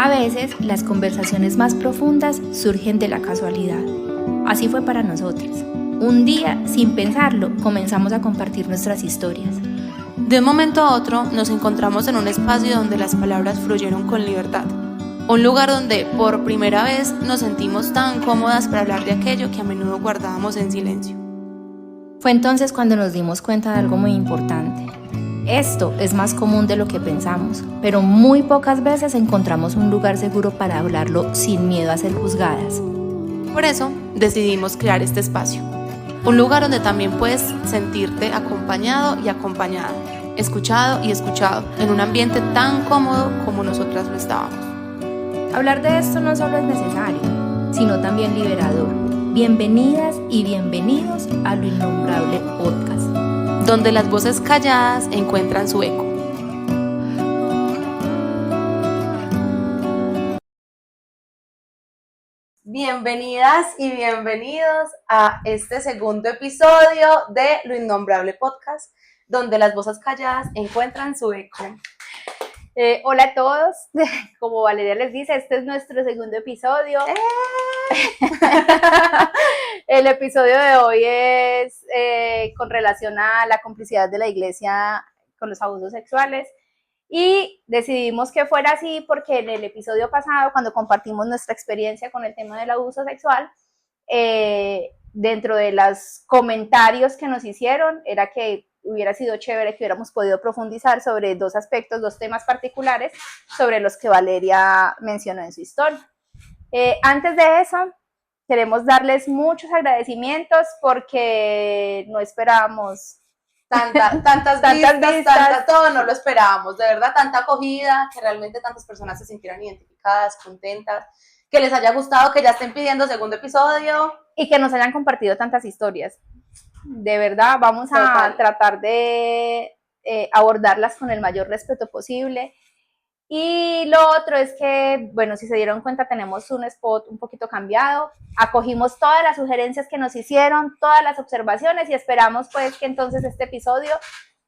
A veces, las conversaciones más profundas surgen de la casualidad. Así fue para nosotros. Un día, sin pensarlo, comenzamos a compartir nuestras historias. De un momento a otro, nos encontramos en un espacio donde las palabras fluyeron con libertad. Un lugar donde, por primera vez, nos sentimos tan cómodas para hablar de aquello que a menudo guardábamos en silencio. Fue entonces cuando nos dimos cuenta de algo muy importante. Esto es más común de lo que pensamos, pero muy pocas veces encontramos un lugar seguro para hablarlo sin miedo a ser juzgadas. Por eso, decidimos crear este espacio. Un lugar donde también puedes sentirte acompañado y acompañada, escuchado y escuchado, en un ambiente tan cómodo como nosotras lo estábamos. Hablar de esto no solo es necesario, sino también liberador. Bienvenidas y bienvenidos a Lo Innombrable Podcast, donde las voces calladas encuentran su eco. Bienvenidas y bienvenidos a este segundo episodio de Lo Innombrable Podcast, donde las voces calladas encuentran su eco. Hola a todos, como Valeria les dice, este es nuestro segundo episodio. El episodio de hoy es con relación a la complicidad de la iglesia con los abusos sexuales y decidimos que fuera así porque en el episodio pasado, cuando compartimos nuestra experiencia con el tema del abuso sexual, dentro de los comentarios que nos hicieron era que hubiera sido chévere que hubiéramos podido profundizar sobre dos aspectos, dos temas particulares sobre los que Valeria mencionó en su historia. Antes de eso, queremos darles muchos agradecimientos porque no esperábamos tantas vistas, todo no lo esperábamos, de verdad, tanta acogida, que realmente tantas personas se sintieran identificadas, contentas, que les haya gustado, que ya estén pidiendo segundo episodio. Y que nos hayan compartido tantas historias. De verdad, vamos a tratar de abordarlas con el mayor respeto posible. Y lo otro es que, bueno, si se dieron cuenta, tenemos un spot un poquito cambiado. Acogimos todas las sugerencias que nos hicieron, todas las observaciones y esperamos pues que entonces este episodio,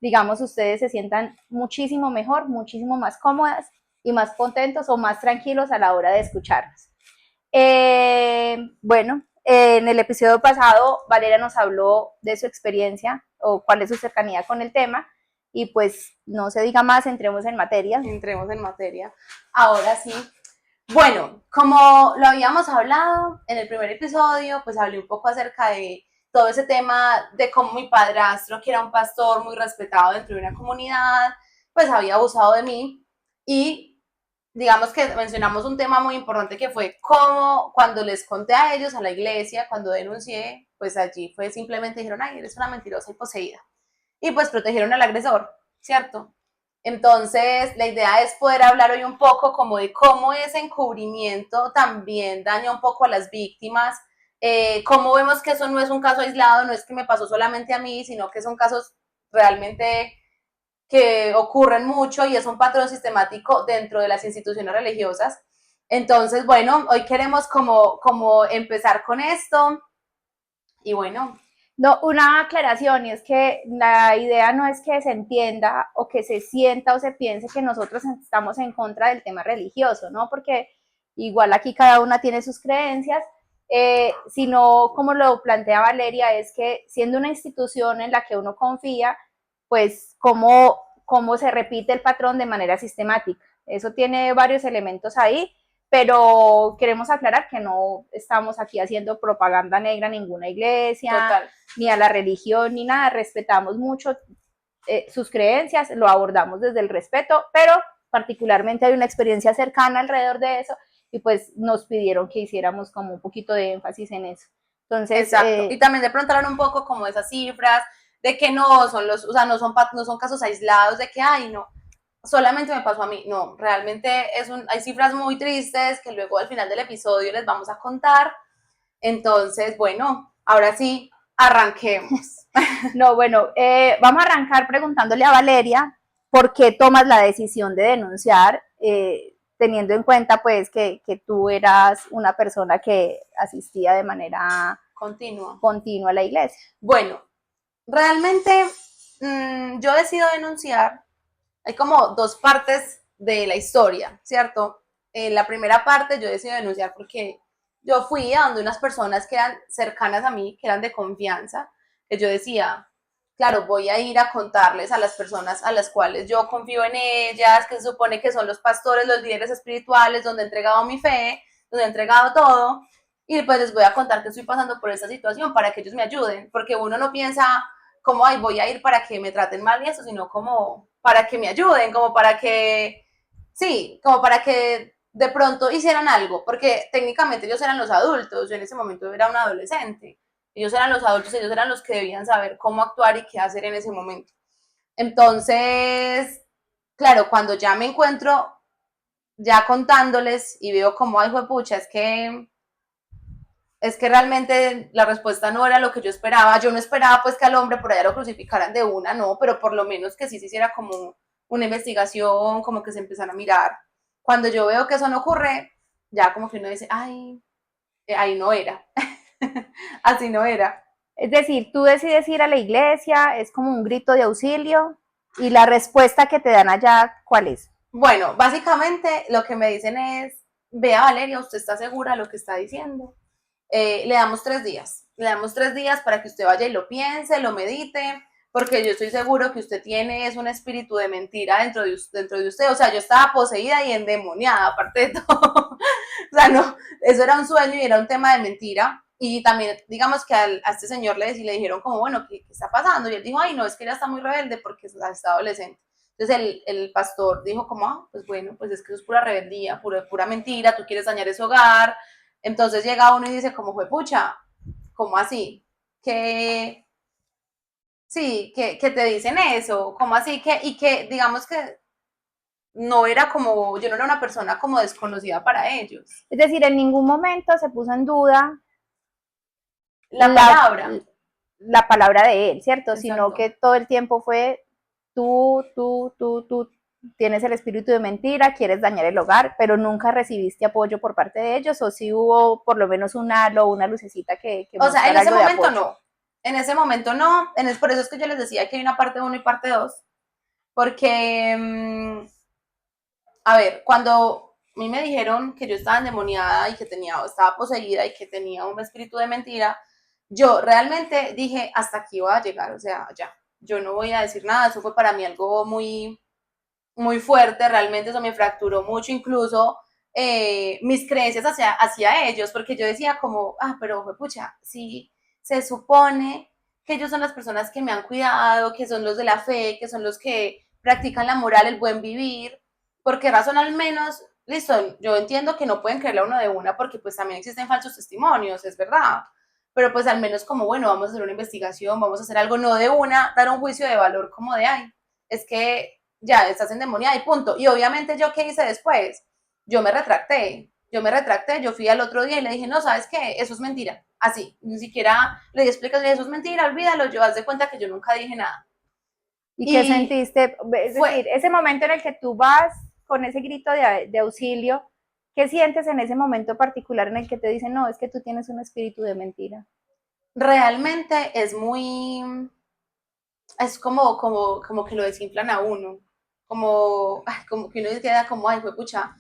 digamos, ustedes se sientan muchísimo mejor, muchísimo más cómodas y más contentos o más tranquilos a la hora de escucharnos. Bueno, en el episodio pasado, Valeria nos habló de su experiencia o cuál es su cercanía con el tema y pues no se diga más, entremos en materia. Ahora sí. Bueno, como lo habíamos hablado en el primer episodio, pues hablé un poco acerca de todo ese tema de cómo mi padrastro, que era un pastor muy respetado dentro de una comunidad, pues había abusado de mí y digamos que mencionamos un tema muy importante que fue cómo cuando les conté a ellos, a la iglesia, cuando denuncié, pues allí fue simplemente dijeron, ay, eres una mentirosa y poseída. Y pues protegieron al agresor, ¿cierto? Entonces, la idea es poder hablar hoy un poco como de cómo ese encubrimiento también daña un poco a las víctimas, cómo vemos que eso no es un caso aislado, no es que me pasó solamente a mí, sino que son casos realmente que ocurren mucho y es un patrón sistemático dentro de las instituciones religiosas. Entonces, bueno, hoy queremos como empezar con esto y bueno. No, una aclaración, y es que la idea no es que se entienda o que se sienta o se piense que nosotros estamos en contra del tema religioso, ¿no? Porque igual aquí cada una tiene sus creencias, sino como lo plantea Valeria, es que siendo una institución en la que uno confía, pues cómo se repite el patrón de manera sistemática. Eso tiene varios elementos ahí, pero queremos aclarar que no estamos aquí haciendo propaganda negra a ninguna iglesia, total, ni a la religión, ni nada. Respetamos mucho sus creencias, lo abordamos desde el respeto, pero particularmente hay una experiencia cercana alrededor de eso y pues nos pidieron que hiciéramos como un poquito de énfasis en eso. Entonces, exacto. Y también de pronto hablar un poco como de esas cifras, de que no son los, o sea, no son casos aislados, de que, ay, no, solamente me pasó a mí. No, realmente hay cifras muy tristes que luego al final del episodio les vamos a contar. Entonces, bueno, ahora sí, arranquemos. No, bueno, vamos a arrancar preguntándole a Valeria por qué tomas la decisión de denunciar, teniendo en cuenta pues que tú eras una persona que asistía de manera continua a la iglesia. Bueno, realmente yo decido denunciar. Hay como dos partes de la historia, ¿cierto? en la primera parte yo decidí denunciar porque yo fui a donde unas personas que eran cercanas a mí, que eran de confianza, que yo decía, claro, voy a ir a contarles a las personas a las cuales yo confío en ellas, que se supone que son los pastores, los líderes espirituales, donde he entregado mi fe, donde he entregado todo, y pues les voy a contar que estoy pasando por esta situación para que ellos me ayuden, porque uno no piensa como, ay, voy a ir para que me traten mal y eso, sino como para que me ayuden, como para que, sí, como para que de pronto hicieran algo, porque técnicamente ellos eran los adultos, yo en ese momento era un adolescente, ellos eran los adultos, ellos eran los que debían saber cómo actuar y qué hacer en ese momento. Entonces, claro, cuando ya me encuentro ya contándoles y veo como, ay, pucha, es que realmente la respuesta no era lo que yo esperaba. Yo no esperaba pues que al hombre por allá lo crucificaran de una, no, pero por lo menos que sí se hiciera como una investigación, como que se empezara a mirar. Cuando yo veo que eso no ocurre, ya como que uno dice, ay, ahí no era. Así no era. Es decir, tú decides ir a la iglesia, es como un grito de auxilio, y la respuesta que te dan allá, ¿cuál es? Bueno, básicamente lo que me dicen es, vea Valeria, ¿usted está segura de lo que está diciendo? Le damos 3 días. Le damos 3 días para que usted vaya y lo piense, lo medite, porque yo estoy seguro que usted tiene es un espíritu de mentira dentro de usted. O sea, yo estaba poseída y endemoniada, aparte de todo. O sea, no, eso era un sueño y era un tema de mentira. Y también, digamos que a este señor le dijeron como, bueno, ¿qué está pasando? Y él dijo, ay, no, es que ella está muy rebelde porque está adolescente. Entonces el pastor dijo como, ah, pues bueno, pues es que eso es pura rebeldía, pura mentira, tú quieres dañar ese hogar. Entonces llega uno y dice como, fue pucha, ¿cómo así? Que sí, que te dicen eso, ¿cómo así? Y que digamos que no era como, yo no era una persona como desconocida para ellos. Es decir, en ningún momento se puso en duda Palabra. la palabra de él, ¿cierto? Exacto. Sino que todo el tiempo fue tú tienes el espíritu de mentira, quieres dañar el hogar, pero nunca recibiste apoyo por parte de ellos, o si hubo por lo menos un halo, una lucecita que o sea, en ese algo momento no. En ese momento no. Por eso es que yo les decía que hay una parte 1 y parte 2. Porque, a ver, cuando a mí me dijeron que yo estaba endemoniada y que estaba poseída y que tenía un espíritu de mentira, yo realmente dije, hasta aquí voy a llegar, o sea, ya, yo no voy a decir nada, eso fue para mí algo muy, muy fuerte, realmente eso me fracturó mucho, incluso mis creencias hacia ellos, porque yo decía como, ah, pero pucha, sí, se supone que ellos son las personas que me han cuidado, que son los de la fe, que son los que practican la moral, el buen vivir, ¿por qué razón al menos? Listo, yo entiendo que no pueden creerle a uno de una porque pues también existen falsos testimonios, es verdad, pero pues al menos como, bueno, vamos a hacer una investigación, vamos a hacer algo, no de una, dar un juicio de valor como de, ay, es que ya estás endemoniada y punto. Y obviamente yo, ¿qué hice después? Yo me retracté, yo fui al otro día y le dije, no, ¿sabes qué? Eso es mentira, así, ni siquiera le explicas, eso es mentira, olvídalo, yo haz de cuenta que yo nunca dije nada. ¿Y qué sentiste? Es decir, ese momento en el que tú vas con ese grito de auxilio, ¿qué sientes en ese momento particular en el que te dicen, no, es que tú tienes un espíritu de mentira? Realmente es como que lo desinflan a uno, como que uno queda como, ay, fue pucha,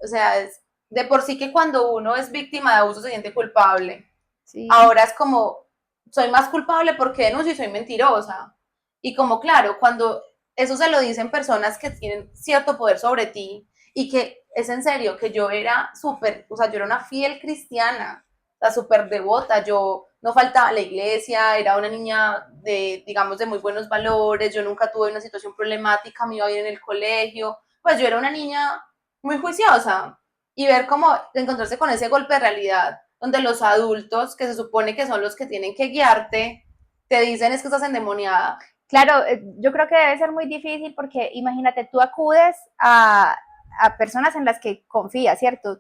o sea, es de por sí que cuando uno es víctima de abuso se siente culpable, Sí. Ahora es como, soy más culpable porque denuncio y soy mentirosa, y como claro, cuando eso se lo dicen personas que tienen cierto poder sobre ti, y que es en serio, que yo era súper, o sea, yo era una fiel cristiana, o sea, súper devota, yo no faltaba a la iglesia, era una niña digamos, de muy buenos valores, yo nunca tuve una situación problemática, me iba bien en el colegio, pues yo era una niña muy juiciosa, y ver cómo encontrarse con ese golpe de realidad, donde los adultos, que se supone que son los que tienen que guiarte, te dicen es que estás endemoniada. Claro, yo creo que debe ser muy difícil porque imagínate, tú acudes a personas en las que confías, ¿cierto?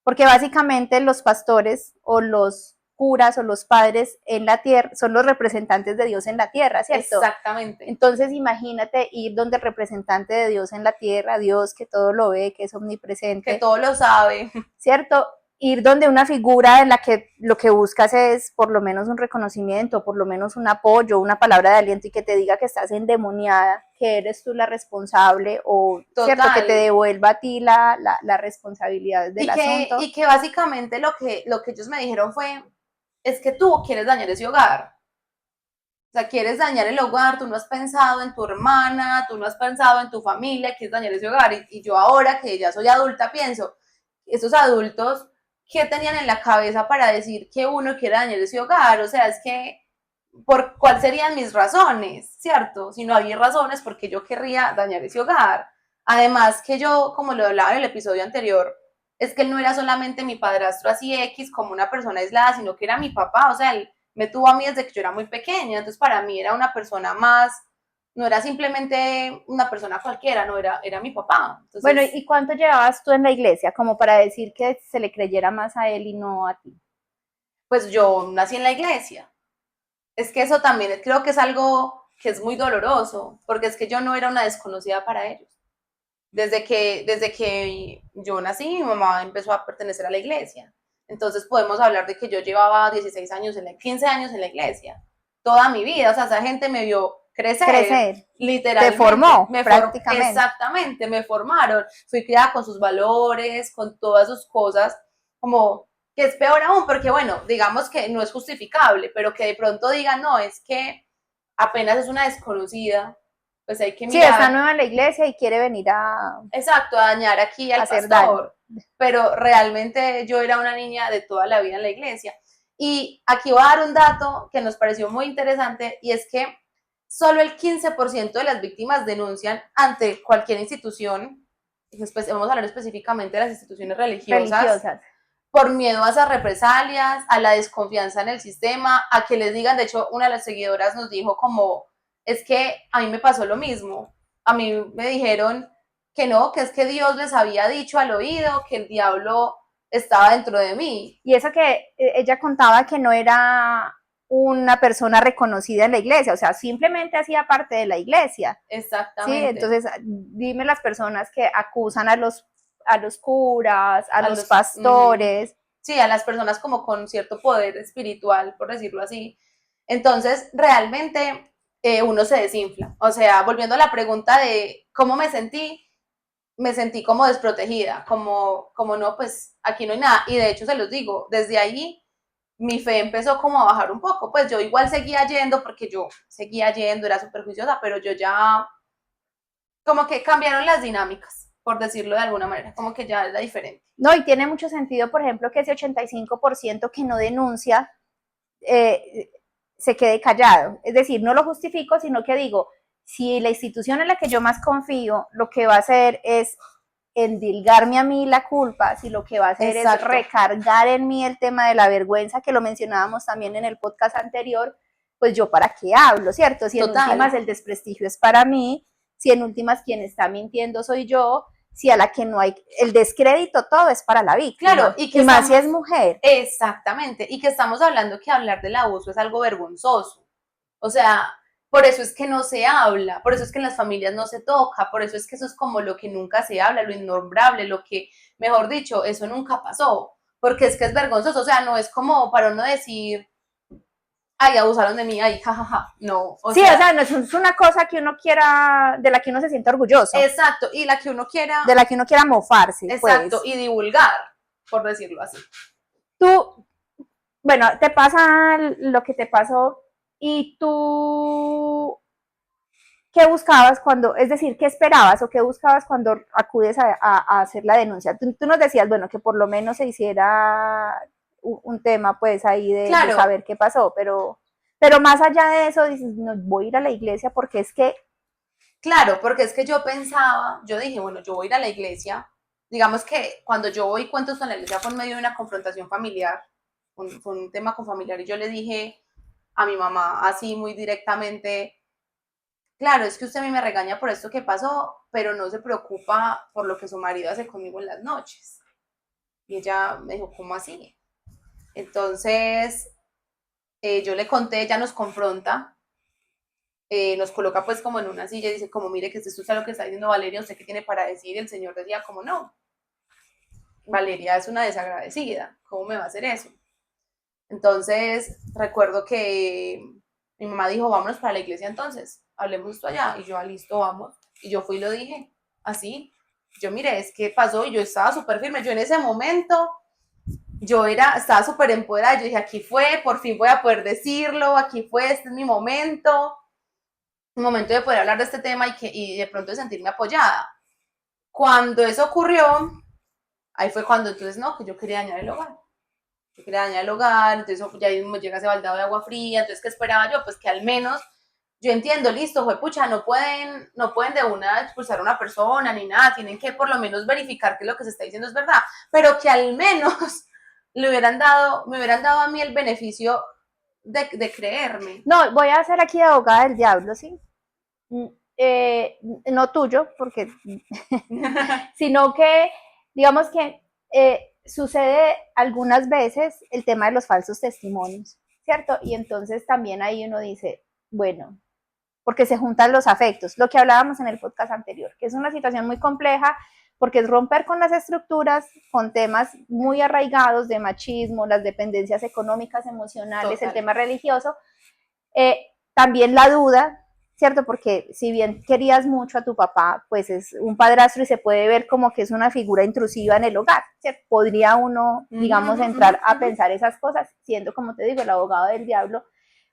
Porque básicamente los pastores o los curas o los padres en la tierra son los representantes de Dios en la tierra, ¿cierto? Exactamente. Entonces imagínate ir donde el representante de Dios en la tierra, Dios que todo lo ve, que es omnipresente, que todo lo sabe, ¿cierto? ir donde una figura en la que lo que buscas es por lo menos un reconocimiento, por lo menos un apoyo, una palabra de aliento y que te diga que estás endemoniada, que eres tú la responsable o cierto que te devuelva a ti la responsabilidad del asunto. Y que básicamente lo que ellos me dijeron fue, es que tú quieres dañar ese hogar. O sea, quieres dañar el hogar, tú no has pensado en tu hermana, tú no has pensado en tu familia, quieres dañar ese hogar. Y yo ahora que ya soy adulta pienso, esos adultos, ¿qué tenían en la cabeza para decir que uno quiere dañar ese hogar? O sea, es que, ¿cuáles serían mis razones? ¿Cierto? Si no había razones, ¿por qué yo querría dañar ese hogar? Además que yo, como lo hablaba en el episodio anterior, es que él no era solamente mi padrastro así X como una persona aislada, sino que era mi papá, o sea, él me tuvo a mí desde que yo era muy pequeña, entonces para mí era una persona más, no era simplemente una persona cualquiera, no, era mi papá. Entonces, bueno, ¿y cuánto llevabas tú en la iglesia como para decir que se le creyera más a él y no a ti? Pues yo nací en la iglesia. Es que eso también creo que es algo que es muy doloroso, porque es que yo no era una desconocida para ellos. Desde que yo nací, mi mamá empezó a pertenecer a la iglesia. Entonces podemos hablar de que yo llevaba 16 años, 15 años en la iglesia, toda mi vida. O sea, esa gente me vio crecer. Literalmente. Te formó, prácticamente. Exactamente, me formaron. Fui criada con sus valores, con todas sus cosas, como que es peor aún, porque bueno, digamos que no es justificable, pero que de pronto digan, no, es que apenas es una desconocida, pues hay que mirar. Sí, está nueva en la iglesia y quiere venir a... Exacto, a dañar aquí al pastor. Daño. Pero realmente yo era una niña de toda la vida en la iglesia. Y aquí voy a dar un dato que nos pareció muy interesante, y es que solo el 15% de las víctimas denuncian ante cualquier institución, vamos a hablar específicamente de las instituciones religiosas, por miedo a esas represalias, a la desconfianza en el sistema, a que les digan, de hecho, una de las seguidoras nos dijo como, es que a mí me pasó lo mismo, a mí me dijeron que no, que es que Dios les había dicho al oído que el diablo estaba dentro de mí. Y eso que ella contaba que no era una persona reconocida en la iglesia, o sea, simplemente hacía parte de la iglesia. Exactamente. Sí, entonces dime las personas que acusan a los curas, a los pastores. Sí, a las personas como con cierto poder espiritual, por decirlo así. Entonces, realmente uno se desinfla. O sea, volviendo a la pregunta de cómo me sentí como desprotegida, como no, pues aquí no hay nada. Y de hecho, se los digo, desde ahí mi fe empezó como a bajar un poco. Pues yo igual seguía yendo, porque yo seguía yendo, era súper juiciosa, pero yo ya, como que cambiaron las dinámicas, por decirlo de alguna manera, como que ya era diferente. No, y tiene mucho sentido, por ejemplo, que ese 85% que no denuncia se quede callado. Es decir, no lo justifico, sino que digo, si la institución en la que yo más confío lo que va a hacer es endilgarme a mí la culpa, si lo que va a hacer es recargar en mí el tema de la vergüenza, que lo mencionábamos también en el podcast anterior, pues yo para qué hablo, ¿cierto? Si en últimas el desprestigio es para mí, si en últimas quien está mintiendo soy yo, si a la que no hay, el descrédito todo es para la víctima. Claro, y más si es mujer. Exactamente, y que estamos hablando que hablar del abuso es algo vergonzoso. O sea, por eso es que no se habla, por eso es que en las familias no se toca, por eso es que eso es como lo que nunca se habla, lo innombrable, lo que, mejor dicho, eso nunca pasó, porque es que es vergonzoso. O sea, no es como para uno decir, ay, abusaron de mí, ay, jajaja, no. O sea, no es una cosa que uno quiera, de la que uno se sienta orgulloso. Exacto, y la que uno quiera. De la que uno quiera mofarse. Exacto, pues. Y divulgar, por decirlo así. Tú, bueno, te pasa lo que te pasó, y tú, ¿qué buscabas cuando, es decir, qué esperabas o qué buscabas cuando acudes a hacer la denuncia? Tú nos decías, bueno, que por lo menos se hiciera un tema pues ahí de saber qué pasó, pero más allá de eso dices, no, voy a ir a la iglesia porque es que... Claro, porque es que yo pensaba, yo dije, bueno, yo voy a ir a la iglesia. Digamos que cuando yo voy cuento esto en la iglesia fue en medio de una confrontación familiar, fue un tema con familiar, y yo le dije a mi mamá así muy directamente, claro, es que usted a mí me regaña por esto que pasó, pero no se preocupa por lo que su marido hace conmigo en las noches. Y ella me dijo, ¿cómo así? Entonces, yo le conté, ella nos confronta, nos coloca pues como en una silla y dice como, mire que esto es lo que está diciendo Valeria, ¿usted qué tiene para decir? Y el señor decía como, no. Valeria es una desagradecida, ¿cómo me va a hacer eso? Entonces, recuerdo que mi mamá dijo, vámonos para la iglesia entonces, hablemos esto allá, y yo, listo, vamos, y yo fui y lo dije, así, yo miré, es que pasó, y yo estaba súper firme, yo en ese momento, estaba súper empoderada, yo dije, aquí fue, por fin voy a poder decirlo, aquí fue, este es mi momento de poder hablar de este tema y de pronto de sentirme apoyada. Cuando eso ocurrió, ahí fue cuando entonces, no, que yo quería dañar el hogar. Yo quería dañar el hogar, entonces ya ahí me llega ese baldado de agua fría, entonces, ¿qué esperaba yo? Pues que al menos, yo entiendo, listo, fue pucha, no pueden de una expulsar a una persona ni nada, tienen que por lo menos verificar que lo que se está diciendo es verdad, pero que al menos me hubieran dado a mí el beneficio de creerme. No, voy a ser aquí abogada del diablo, ¿sí? No tuyo, porque sino que, digamos que sucede algunas veces el tema de los falsos testimonios, ¿cierto? Y entonces también ahí uno dice, bueno, porque se juntan los afectos, lo que hablábamos en el podcast anterior, que es una situación muy compleja, porque es romper con las estructuras, con temas muy arraigados de machismo, las dependencias económicas, emocionales, total, el tema religioso, también la duda, ¿cierto? Porque si bien querías mucho a tu papá, pues es un padrastro y se puede ver como que es una figura intrusiva en el hogar, ¿cierto? Podría uno, digamos, entrar a pensar esas cosas, siendo, como te digo, el abogado del diablo,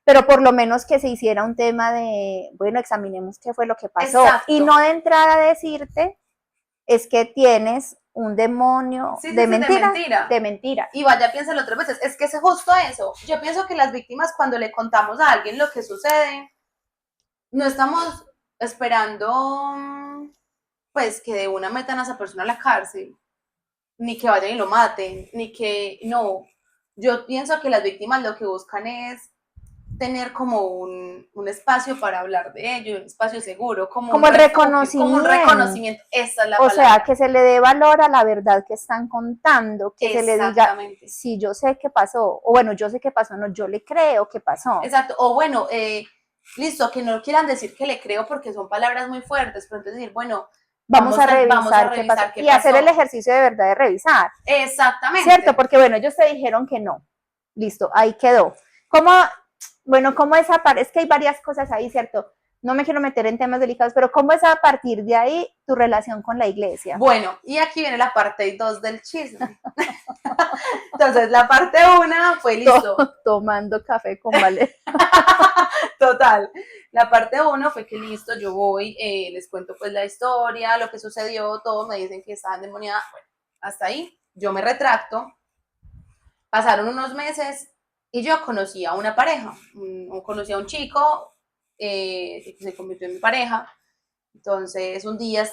pero por lo menos que se hiciera un tema de, bueno, examinemos qué fue lo que pasó. Exacto. Y no de entrada a decirte, es que tienes un demonio de mentira. De mentira. Y vaya, piénsalo 3 veces, es que es justo eso. Yo pienso que las víctimas, cuando le contamos a alguien lo que sucede, no estamos esperando, pues, que de una metan a esa persona a la cárcel, ni que vayan y lo maten, ni que, no. Yo pienso que las víctimas lo que buscan es tener como un espacio para hablar de ello, un espacio seguro, como el reconocimiento. Como un reconocimiento, esa es la palabra. O sea, que se le dé valor a la verdad que están contando, que se le diga, sí, yo sé qué pasó, o bueno, yo sé qué pasó, no, yo le creo que pasó. Exacto, o bueno, listo, que no quieran decir que le creo porque son palabras muy fuertes, pero entonces decir, bueno, vamos a revisar qué pasó, y hacer el ejercicio de verdad de revisar. Exactamente. ¿Cierto? Porque bueno, ellos te dijeron que no, listo, ahí quedó. ¿Cómo es es que hay varias cosas ahí, ¿cierto? No me quiero meter en temas delicados, pero ¿cómo es a partir de ahí tu relación con la iglesia? Bueno, y aquí viene la parte 2 del chisme. Entonces, la parte 1 fue listo. Tomando café con Valeria. Total. La parte 1 fue que listo, yo voy, les cuento pues la historia, lo que sucedió, todos me dicen que estaba endemoniada. Bueno, hasta ahí, yo me retracto. Pasaron unos meses y yo conocí a una pareja, conocí a un chico, que se convirtió en mi pareja. Entonces, un día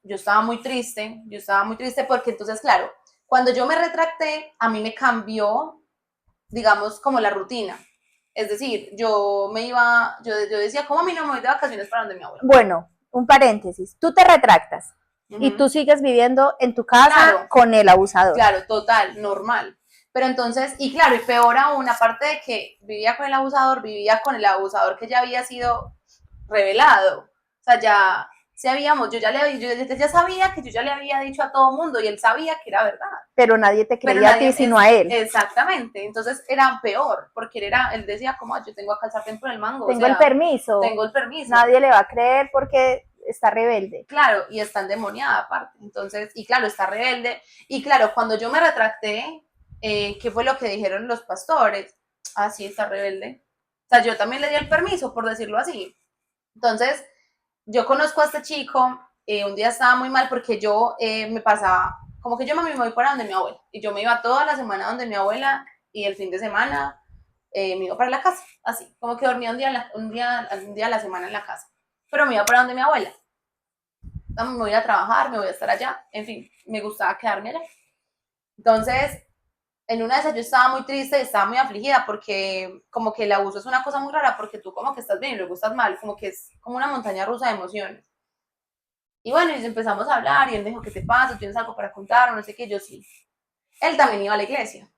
yo estaba muy triste porque entonces, claro, cuando yo me retracté, a mí me cambió, digamos, como la rutina. Es decir, yo decía, ¿cómo a mí no me voy de vacaciones para donde mi abuela? Bueno, un paréntesis, tú te retractas y tú sigues viviendo en tu casa con el abusador. Claro, total, normal. Pero entonces, y claro, y peor aún, aparte de que vivía con el abusador que ya había sido revelado. O sea, ya sabíamos, yo ya sabía que yo ya le había dicho a todo mundo y él sabía que era verdad. Pero nadie te creía a ti, sino a él. Exactamente. Entonces era peor, porque él decía, como, yo tengo acá el sartén por el mango. Tengo el permiso. Nadie le va a creer porque está rebelde. Claro, y está endemoniada aparte. Entonces, y claro, está rebelde. Y claro, cuando yo me retracté, ¿qué fue lo que dijeron los pastores? Ah, sí, está rebelde. O sea, yo también le di el permiso, por decirlo así. Entonces, yo conozco a este chico, un día estaba muy mal porque yo me pasaba, como que yo me voy para donde mi abuela, y yo me iba toda la semana donde mi abuela, y el fin de semana me iba para la casa, así, como que dormía un día a la semana en la casa, pero me iba para donde mi abuela. Me voy a trabajar, me voy a estar allá, en fin, me gustaba quedarme allá. Entonces, en una de esas yo estaba muy triste, estaba muy afligida porque como que el abuso es una cosa muy rara porque tú como que estás bien y luego estás mal, como que es como una montaña rusa de emociones. Y bueno, y empezamos a hablar y él me dijo, ¿qué te pasa? ¿Tienes algo para contar? O no sé qué, yo sí. Él también iba a la iglesia.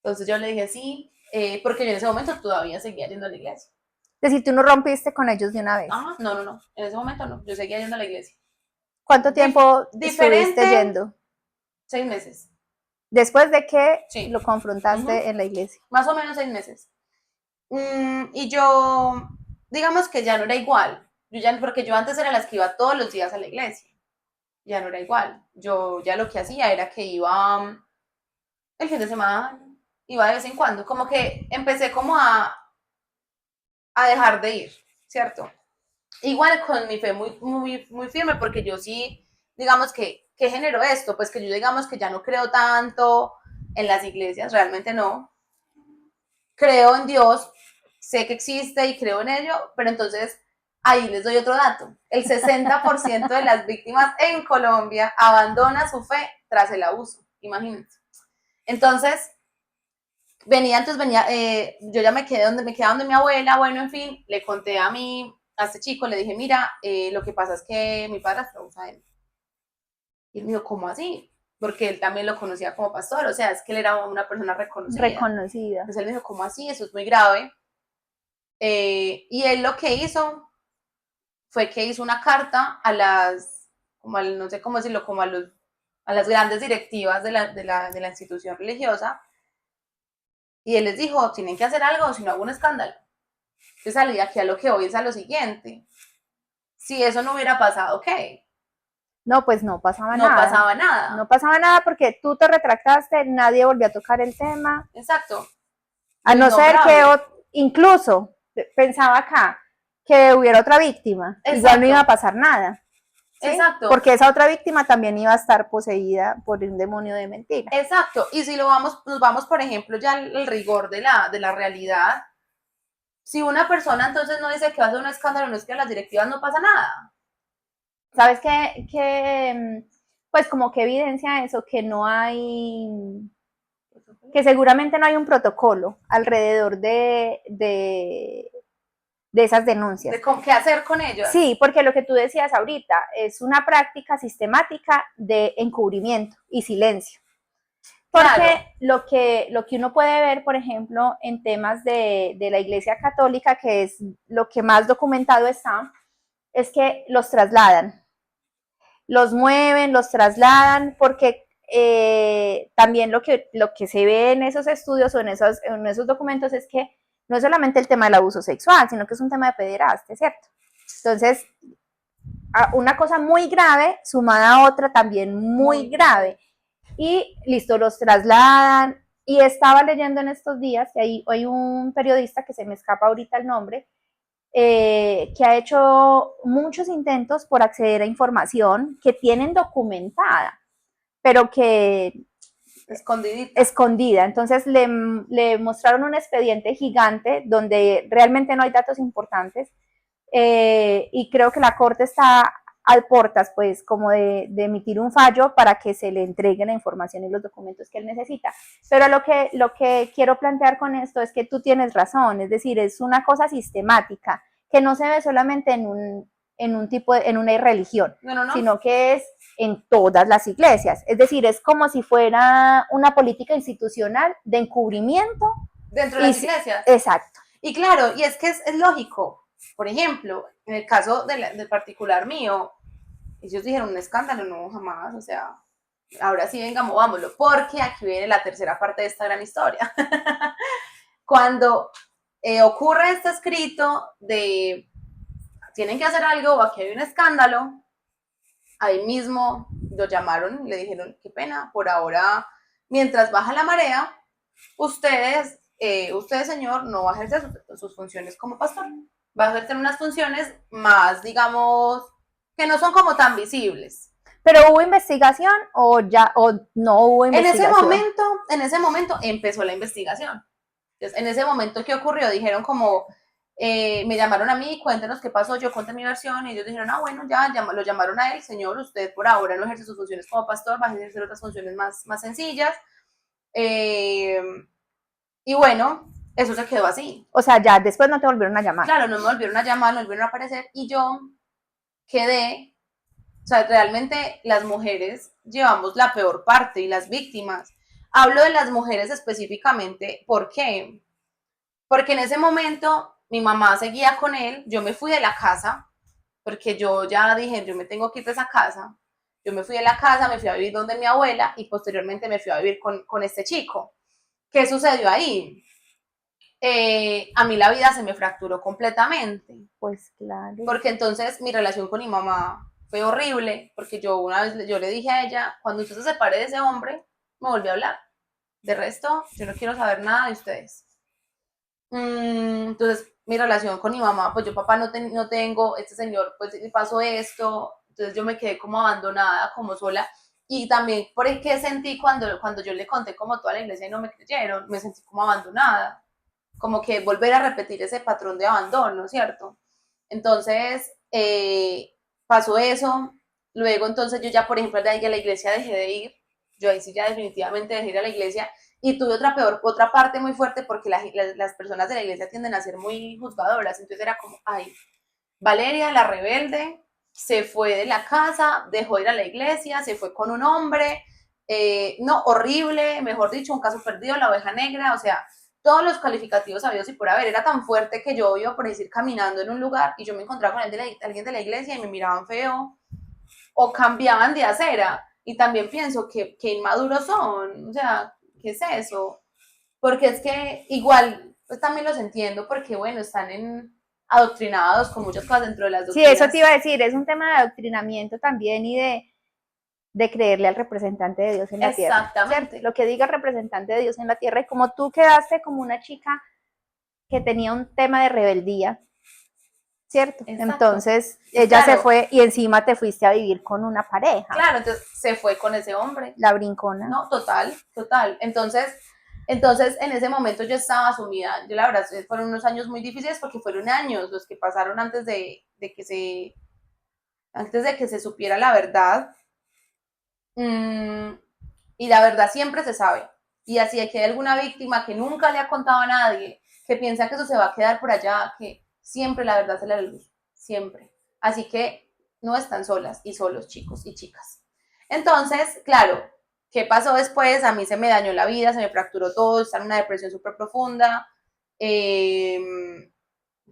Entonces yo le dije sí, porque yo en ese momento todavía seguía yendo a la iglesia. Es decir, tú no rompiste con ellos de una vez. Ah, no, en ese momento no, yo seguía yendo a la iglesia. ¿Cuánto tiempo estuviste yendo? 6 meses. Después de que Sí. lo confrontaste en la iglesia. Más o menos 6 meses. Y yo, digamos que ya no era igual. Porque yo antes era las que iba todos los días a la iglesia. Ya no era igual. Yo ya lo que hacía era que iba el fin de semana, iba de vez en cuando. Como que empecé como a dejar de ir, ¿cierto? Igual con mi fe muy firme, porque yo sí, digamos que generó esto, pues que yo digamos que ya no creo tanto en las iglesias, realmente no. Creo en Dios, sé que existe y creo en ello, pero entonces ahí les doy otro dato. El 60% de las víctimas en Colombia abandona su fe tras el abuso, imagínense. Entonces, venía, yo ya me quedé donde mi abuela, bueno, en fin, le conté a este chico, le dije, mira, lo que pasa es que mi padrastro abusa de él. Y él me dijo, ¿cómo así? Porque él también lo conocía como pastor, o sea, es que él era una persona reconocida. Entonces él me dijo, ¿cómo así? Eso es muy grave. Y él lo que hizo fue que hizo una carta a no sé cómo decirlo, a las grandes directivas de la institución religiosa, y él les dijo, tienen que hacer algo, si no hago un escándalo. Entonces salí aquí a lo que hoy es a lo siguiente. Si eso no hubiera pasado, ¿qué? No, pues no pasaba No nada. pasaba nada. No pasaba nada porque tú te retractaste, nadie volvió a tocar el tema. Exacto. A no ser que incluso pensaba acá que hubiera otra víctima, Exacto. igual no iba a pasar nada. ¿sí? Exacto. Porque esa otra víctima también iba a estar poseída por un demonio de mentira. Exacto. Y si nos vamos, por ejemplo, ya al rigor de la realidad, si una persona entonces no dice que va a hacer un escándalo, no es que a las directivas no pasa nada. ¿Sabes qué? Pues como que evidencia eso, que no hay, que seguramente no hay un protocolo alrededor de esas denuncias. ¿De qué hacer con ellos? Sí, porque lo que tú decías ahorita es una práctica sistemática de encubrimiento y silencio. Porque claro, lo que uno puede ver, por ejemplo, en temas de la Iglesia Católica, que es lo que más documentado está, es que los trasladan, los mueven, los trasladan, porque también lo que se ve en esos estudios o en esos documentos es que no es solamente el tema del abuso sexual, sino que es un tema de pederastia, ¿cierto? Entonces, una cosa muy grave sumada a otra también muy grave. Y listo, los trasladan. Y estaba leyendo en estos días que hay un periodista, que se me escapa ahorita el nombre, que ha hecho muchos intentos por acceder a información que tienen documentada, pero que escondida. Entonces le mostraron un expediente gigante donde realmente no hay datos importantes, y creo que la Corte está a portas, pues, como de emitir un fallo para que se le entregue la información y los documentos que él necesita. Pero lo que quiero plantear con esto es que tú tienes razón, es decir, es una cosa sistemática que no se ve solamente en una religión, sino que es en todas las iglesias. Es decir, es como si fuera una política institucional de encubrimiento dentro de las iglesias. Exacto. Y claro, y es que es lógico. Por ejemplo, en el caso del particular mío, ellos dijeron un escándalo, no, jamás, o sea, ahora sí, venga, movámoslo, porque aquí viene la tercera parte de esta gran historia. Cuando ocurre este escrito de tienen que hacer algo o aquí hay un escándalo, ahí mismo lo llamaron y le dijeron, qué pena, por ahora, mientras baja la marea, usted, señor, no va a ejercer sus funciones como pastor. Va a ejercer unas funciones más, digamos, que no son como tan visibles. ¿Pero hubo investigación o no hubo investigación? En ese momento empezó la investigación. Entonces, en ese momento, ¿qué ocurrió? Dijeron como, me llamaron a mí, cuéntenos qué pasó, yo conté mi versión, y ellos dijeron, bueno, lo llamaron a él, señor, usted por ahora no ejerce sus funciones como pastor, va a ejercer otras funciones más sencillas. Y bueno, eso se quedó así. O sea, ya después no te volvieron a llamar. Claro, no me volvieron a llamar, no volvieron a aparecer, y yo quedé, o sea, realmente las mujeres llevamos la peor parte y las víctimas. Hablo de las mujeres específicamente, ¿por qué? Porque en ese momento mi mamá seguía con él, yo me fui de la casa, porque yo ya dije, yo me tengo que ir de esa casa. Yo me fui de la casa, me fui a vivir donde mi abuela y posteriormente me fui a vivir con este chico. ¿Qué sucedió ahí? A mí la vida se me fracturó completamente. Pues claro. Porque entonces mi relación con mi mamá fue horrible, porque yo una vez yo le dije a ella, cuando usted se separe de ese hombre, me volvió a hablar. De resto, yo no quiero saber nada de ustedes. Entonces, mi relación con mi mamá, pues yo papá no tengo, este señor, pues le pasó esto, entonces yo me quedé como abandonada, como sola. Y también por el que sentí cuando yo le conté como toda la iglesia y no me creyeron, me sentí como abandonada, como que volver a repetir ese patrón de abandono, ¿cierto? Entonces, pasó eso, luego entonces yo ya, por ejemplo, de ahí a la iglesia dejé de ir, yo ahí sí ya definitivamente dejé de ir a la iglesia, y tuve otra parte muy fuerte porque las personas de la iglesia tienden a ser muy juzgadoras, entonces era como, ay, Valeria, la rebelde, se fue de la casa, dejó de ir a la iglesia, se fue con un hombre, no, horrible, mejor dicho, un caso perdido, la oveja negra, o sea, todos los calificativos sabidos y por haber, era tan fuerte que yo iba por decir caminando en un lugar y yo me encontraba con alguien de la iglesia y me miraban feo o cambiaban de acera, y también pienso que inmaduros son, o sea, ¿qué es eso? Porque es que igual, pues también los entiendo porque, bueno, están adoctrinados con muchas cosas dentro de las Sí, doctrinas. eso te iba a decir, es un tema de adoctrinamiento también y de creerle al representante de Dios en la tierra. Exactamente. ¿Cierto? Lo que diga el representante de Dios en la tierra, y como tú quedaste como una chica que tenía un tema de rebeldía, ¿cierto? Exacto. Entonces ella claro, se fue y encima te fuiste a vivir con una pareja. Claro, entonces se fue con ese hombre. La brincona. No, total. Entonces en ese momento yo estaba sumida. Yo la verdad, fueron unos años muy difíciles porque fueron años los que pasaron antes de que se supiera la verdad. Y la verdad siempre se sabe. Y así es que hay alguna víctima que nunca le ha contado a nadie, que piensa que eso se va a quedar por allá, que siempre la verdad sale a la luz. Siempre. Así que no están solas y solos, chicos y chicas. Entonces, claro, ¿qué pasó después? A mí se me dañó la vida, se me fracturó todo, estaba en una depresión súper profunda.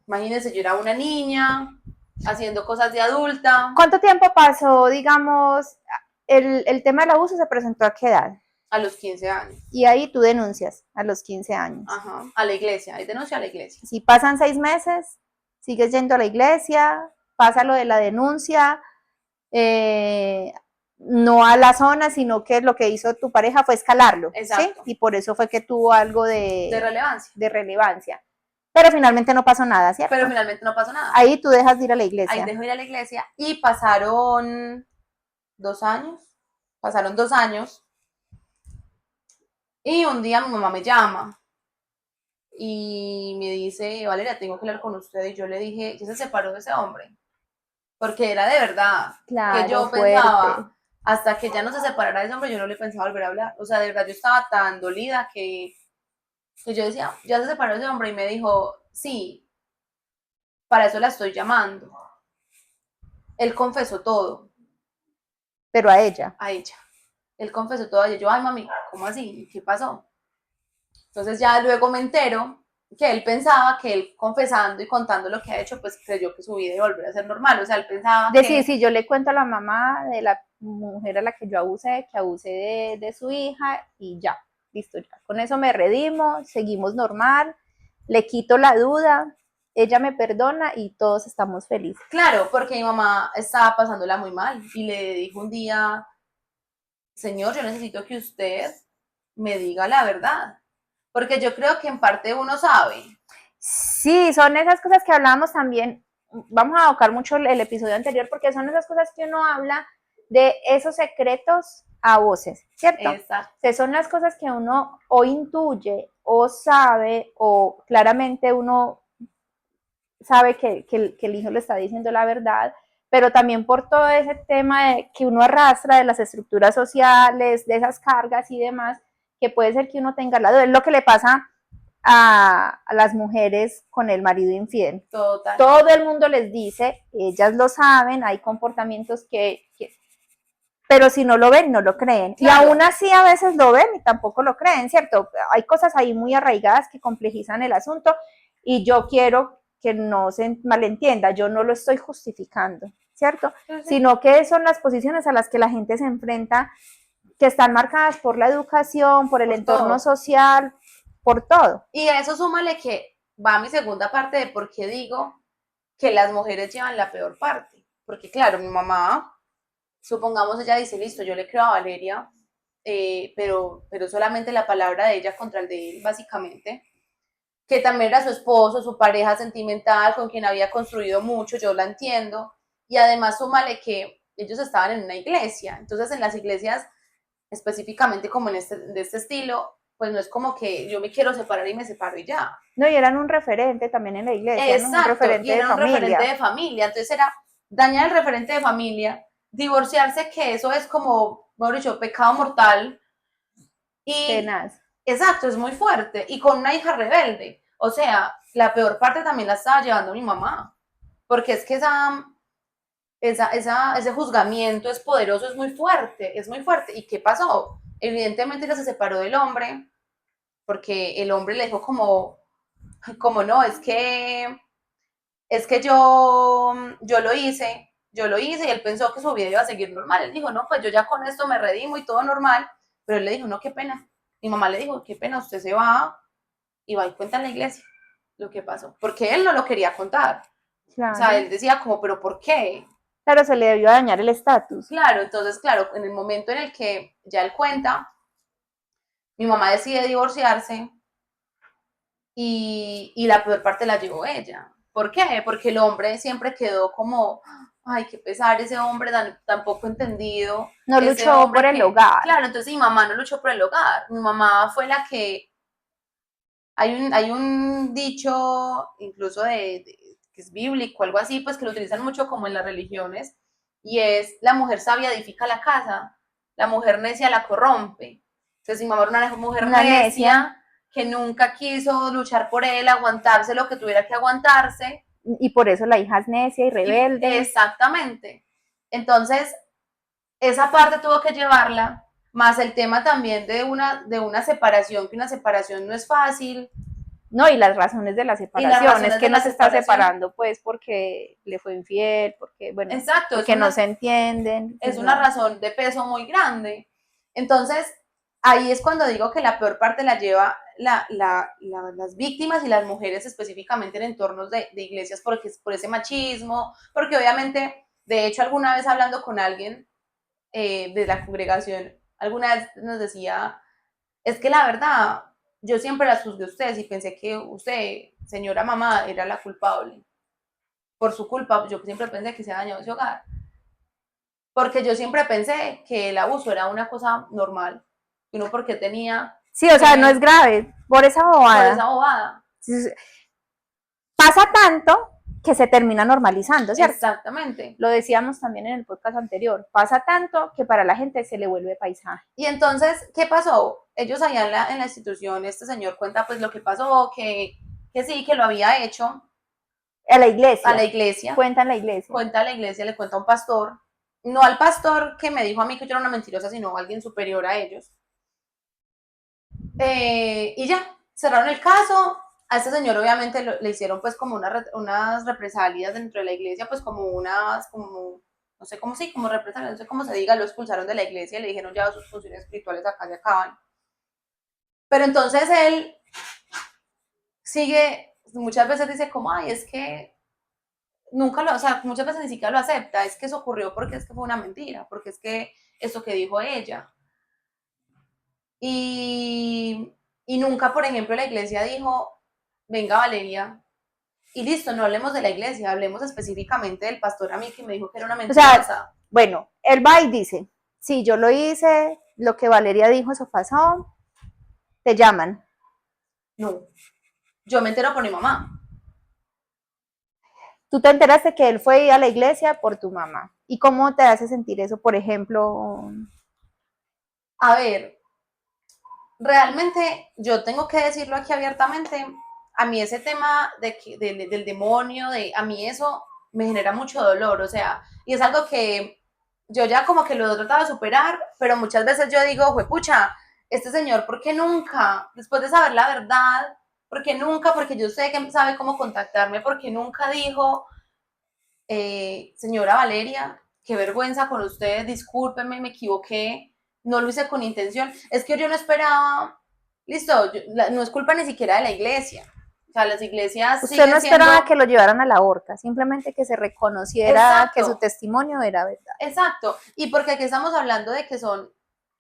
Imagínense, yo era una niña haciendo cosas de adulta. ¿Cuánto tiempo pasó, digamos, el tema del abuso se presentó a qué edad? A los 15 años. Y ahí tú denuncias a los 15 años. Ajá, a la iglesia, ahí denuncio a la iglesia. Si pasan 6 meses, sigues yendo a la iglesia, pasa lo de la denuncia, no a la zona, sino que lo que hizo tu pareja fue escalarlo. Exacto. ¿sí? Y por eso fue que tuvo algo de relevancia. De relevancia. Pero finalmente no pasó nada, ¿cierto? Pero finalmente no pasó nada. Ahí tú dejas de ir a la iglesia. Ahí dejo de ir a la iglesia y pasaron 2 años. Pasaron 2 años. Y un día mi mamá me llama y me dice, Valeria, tengo que hablar con usted. Y yo le dije, ¿ya se separó de ese hombre? Porque era de verdad. Claro, que yo fuerte. Pensaba, hasta que ya no se separara de ese hombre, yo no le pensaba volver a hablar. O sea, de verdad yo estaba tan dolida que yo decía, ya se separó de ese hombre. Y me dijo, sí, para eso la estoy llamando. Él confesó todo. Pero a ella. A ella. Él confesó todo a ella. Yo, ay, mami, ¿cómo así? ¿Qué pasó? Entonces ya luego me entero que él pensaba que él confesando y contando lo que ha hecho, pues creyó que su vida iba a volver a ser normal. O sea, él pensaba que... Sí, yo le cuento a la mamá de la mujer a la que yo abusé, que abusé de su hija y ya, listo, ya. Con eso me redimo, seguimos normal, le quito la duda, ella me perdona y todos estamos felices. Claro, porque mi mamá estaba pasándola muy mal y le dijo un día, señor, yo necesito que usted me diga la verdad. Porque yo creo que en parte uno sabe. Sí, son esas cosas que hablábamos también, vamos a abocar mucho el episodio anterior, porque son esas cosas que uno habla de esos secretos a voces, ¿cierto? Exacto. Que son las cosas que uno o intuye, o sabe, o claramente uno sabe que el hijo le está diciendo la verdad, pero también por todo ese tema que uno arrastra de las estructuras sociales, de esas cargas y demás, que puede ser que uno tenga la duda. Es lo que le pasa a las mujeres con el marido infiel. Total. Todo el mundo les dice, ellas lo saben, hay comportamientos que pero si no lo ven, no lo creen. Claro. Y aún así a veces lo ven y tampoco lo creen, ¿cierto? Hay cosas ahí muy arraigadas que complejizan el asunto y yo quiero que no se malentienda, yo no lo estoy justificando. ¿cierto? Sí, sí. Sino que son las posiciones a las que la gente se enfrenta, que están marcadas por la educación, por el Por entorno todo. social, por todo. Y a eso súmale que va mi segunda parte de por qué digo que las mujeres llevan la peor parte. Porque claro, mi mamá, supongamos ella dice, listo, yo le creo a Valeria, pero solamente la palabra de ella contra el de él, básicamente, que también era su esposo, su pareja sentimental, con quien había construido mucho, yo la entiendo, y además súmale que ellos estaban en una iglesia, entonces en las iglesias, específicamente como de este estilo, pues no es como que yo me quiero separar y me separo y ya. No, y eran un referente también en la iglesia, ¿no? Un Exacto, y referente de era un referente familia. de familia, entonces era dañar el referente de familia, divorciarse, que eso es como, mejor dicho, pecado mortal, y Tenaz. exacto, es muy fuerte, y con una hija rebelde, o sea, la peor parte también la estaba llevando mi mamá, porque es que ese juzgamiento es poderoso, es muy fuerte, ¿y qué pasó? Evidentemente ella se separó del hombre, porque el hombre le dijo como no, es que yo lo hice y él pensó que su vida iba a seguir normal. Él dijo, no, pues yo ya con esto me redimo y todo normal, pero él le dijo, no, qué pena. Mi mamá le dijo, qué pena, usted se va y va y cuenta en la iglesia lo que pasó, porque él no lo quería contar. Claro. O sea, él decía como, pero ¿por qué? Claro, se le debió dañar el estatus. Claro, entonces, claro, en el momento en el que ya él cuenta, mi mamá decide divorciarse y la peor parte la llevó ella. ¿Por qué? Porque el hombre siempre quedó como, ay, qué pesar ese hombre tan poco entendido. No ese luchó hombre por el que, hogar. claro, entonces mi mamá no luchó por el hogar. Mi mamá fue la que, hay un dicho incluso que es bíblico, algo así, pues que lo utilizan mucho como en las religiones, y es, la mujer sabia edifica la casa, la mujer necia la corrompe. Entonces mi mamá era una mujer Una necia que nunca quiso luchar por él, aguantarse lo que tuviera que aguantarse. Y por eso la hija es necia y rebelde. Exactamente. Entonces, esa parte tuvo que llevarla, más el tema también de una separación, que una separación no es fácil. No, y las razones de la separación, es que no se está separando pues porque le fue infiel, porque, bueno, exacto, porque no se entienden. Es no. una razón de peso muy grande. Entonces, ahí es cuando digo que la peor parte la lleva las víctimas y las mujeres específicamente en entornos de iglesias porque, por ese machismo, porque obviamente, de hecho, alguna vez hablando con alguien de la congregación, alguna vez nos decía, es que la verdad, yo siempre las juzgué a ustedes y pensé que usted, señora mamá, era la culpable. Por su culpa, yo siempre pensé que se ha dañado ese hogar. Porque yo siempre pensé que el abuso era una cosa normal, uno porque tenía... Sí, o sea, no es grave, por esa bobada. Por esa bobada. Pasa tanto que se termina normalizando, ¿cierto? Exactamente. Lo decíamos también en el podcast anterior, pasa tanto que para la gente se le vuelve paisaje. Y entonces, ¿qué pasó? Ellos allá en la institución, este señor cuenta pues lo que pasó, que sí, que lo había hecho. A la iglesia. A la iglesia. Cuenta en la iglesia. Cuenta a la iglesia, le cuenta a un pastor. No al pastor que me dijo a mí que yo era una mentirosa, sino a alguien superior a ellos. Y ya, cerraron el caso. A este señor obviamente le hicieron pues como unas represalias dentro de la iglesia, pues como no sé cómo sí, como represalias, no sé cómo se diga, lo expulsaron de la iglesia y le dijeron ya sus funciones espirituales acá se acaban. Pero entonces él sigue, muchas veces dice como, ay, es que nunca o sea, muchas veces ni siquiera lo acepta, es que eso ocurrió porque es que fue una mentira, porque es que eso que dijo ella. Y nunca, por ejemplo, la iglesia dijo, venga Valeria, y listo, no hablemos de la iglesia, hablemos específicamente del pastor a mí que me dijo que era una mentirosa. O sea, bueno, él va y dice, sí, yo lo hice, lo que Valeria dijo, eso pasó, te llaman. No, yo me entero por mi mamá. Tú te enteraste que él fue a la iglesia por tu mamá. ¿Y cómo te hace sentir eso, por ejemplo? A ver, realmente yo tengo que decirlo aquí abiertamente, a mí ese tema del demonio, a mí eso me genera mucho dolor, o sea, y es algo que yo ya como que lo he tratado de superar, pero muchas veces yo digo, pucha, este señor, ¿por qué nunca? Después de saber la verdad, ¿por qué nunca? Porque yo sé que sabe cómo contactarme, porque nunca dijo, señora Valeria, qué vergüenza con usted, discúlpeme, me equivoqué, no lo hice con intención, es que yo no esperaba, listo, no es culpa ni siquiera de la iglesia, o sea, las iglesias Usted no siguen siendo... esperaba que lo llevaran a la horca, simplemente que se reconociera que su testimonio era verdad. Exacto, y porque aquí estamos hablando de que son,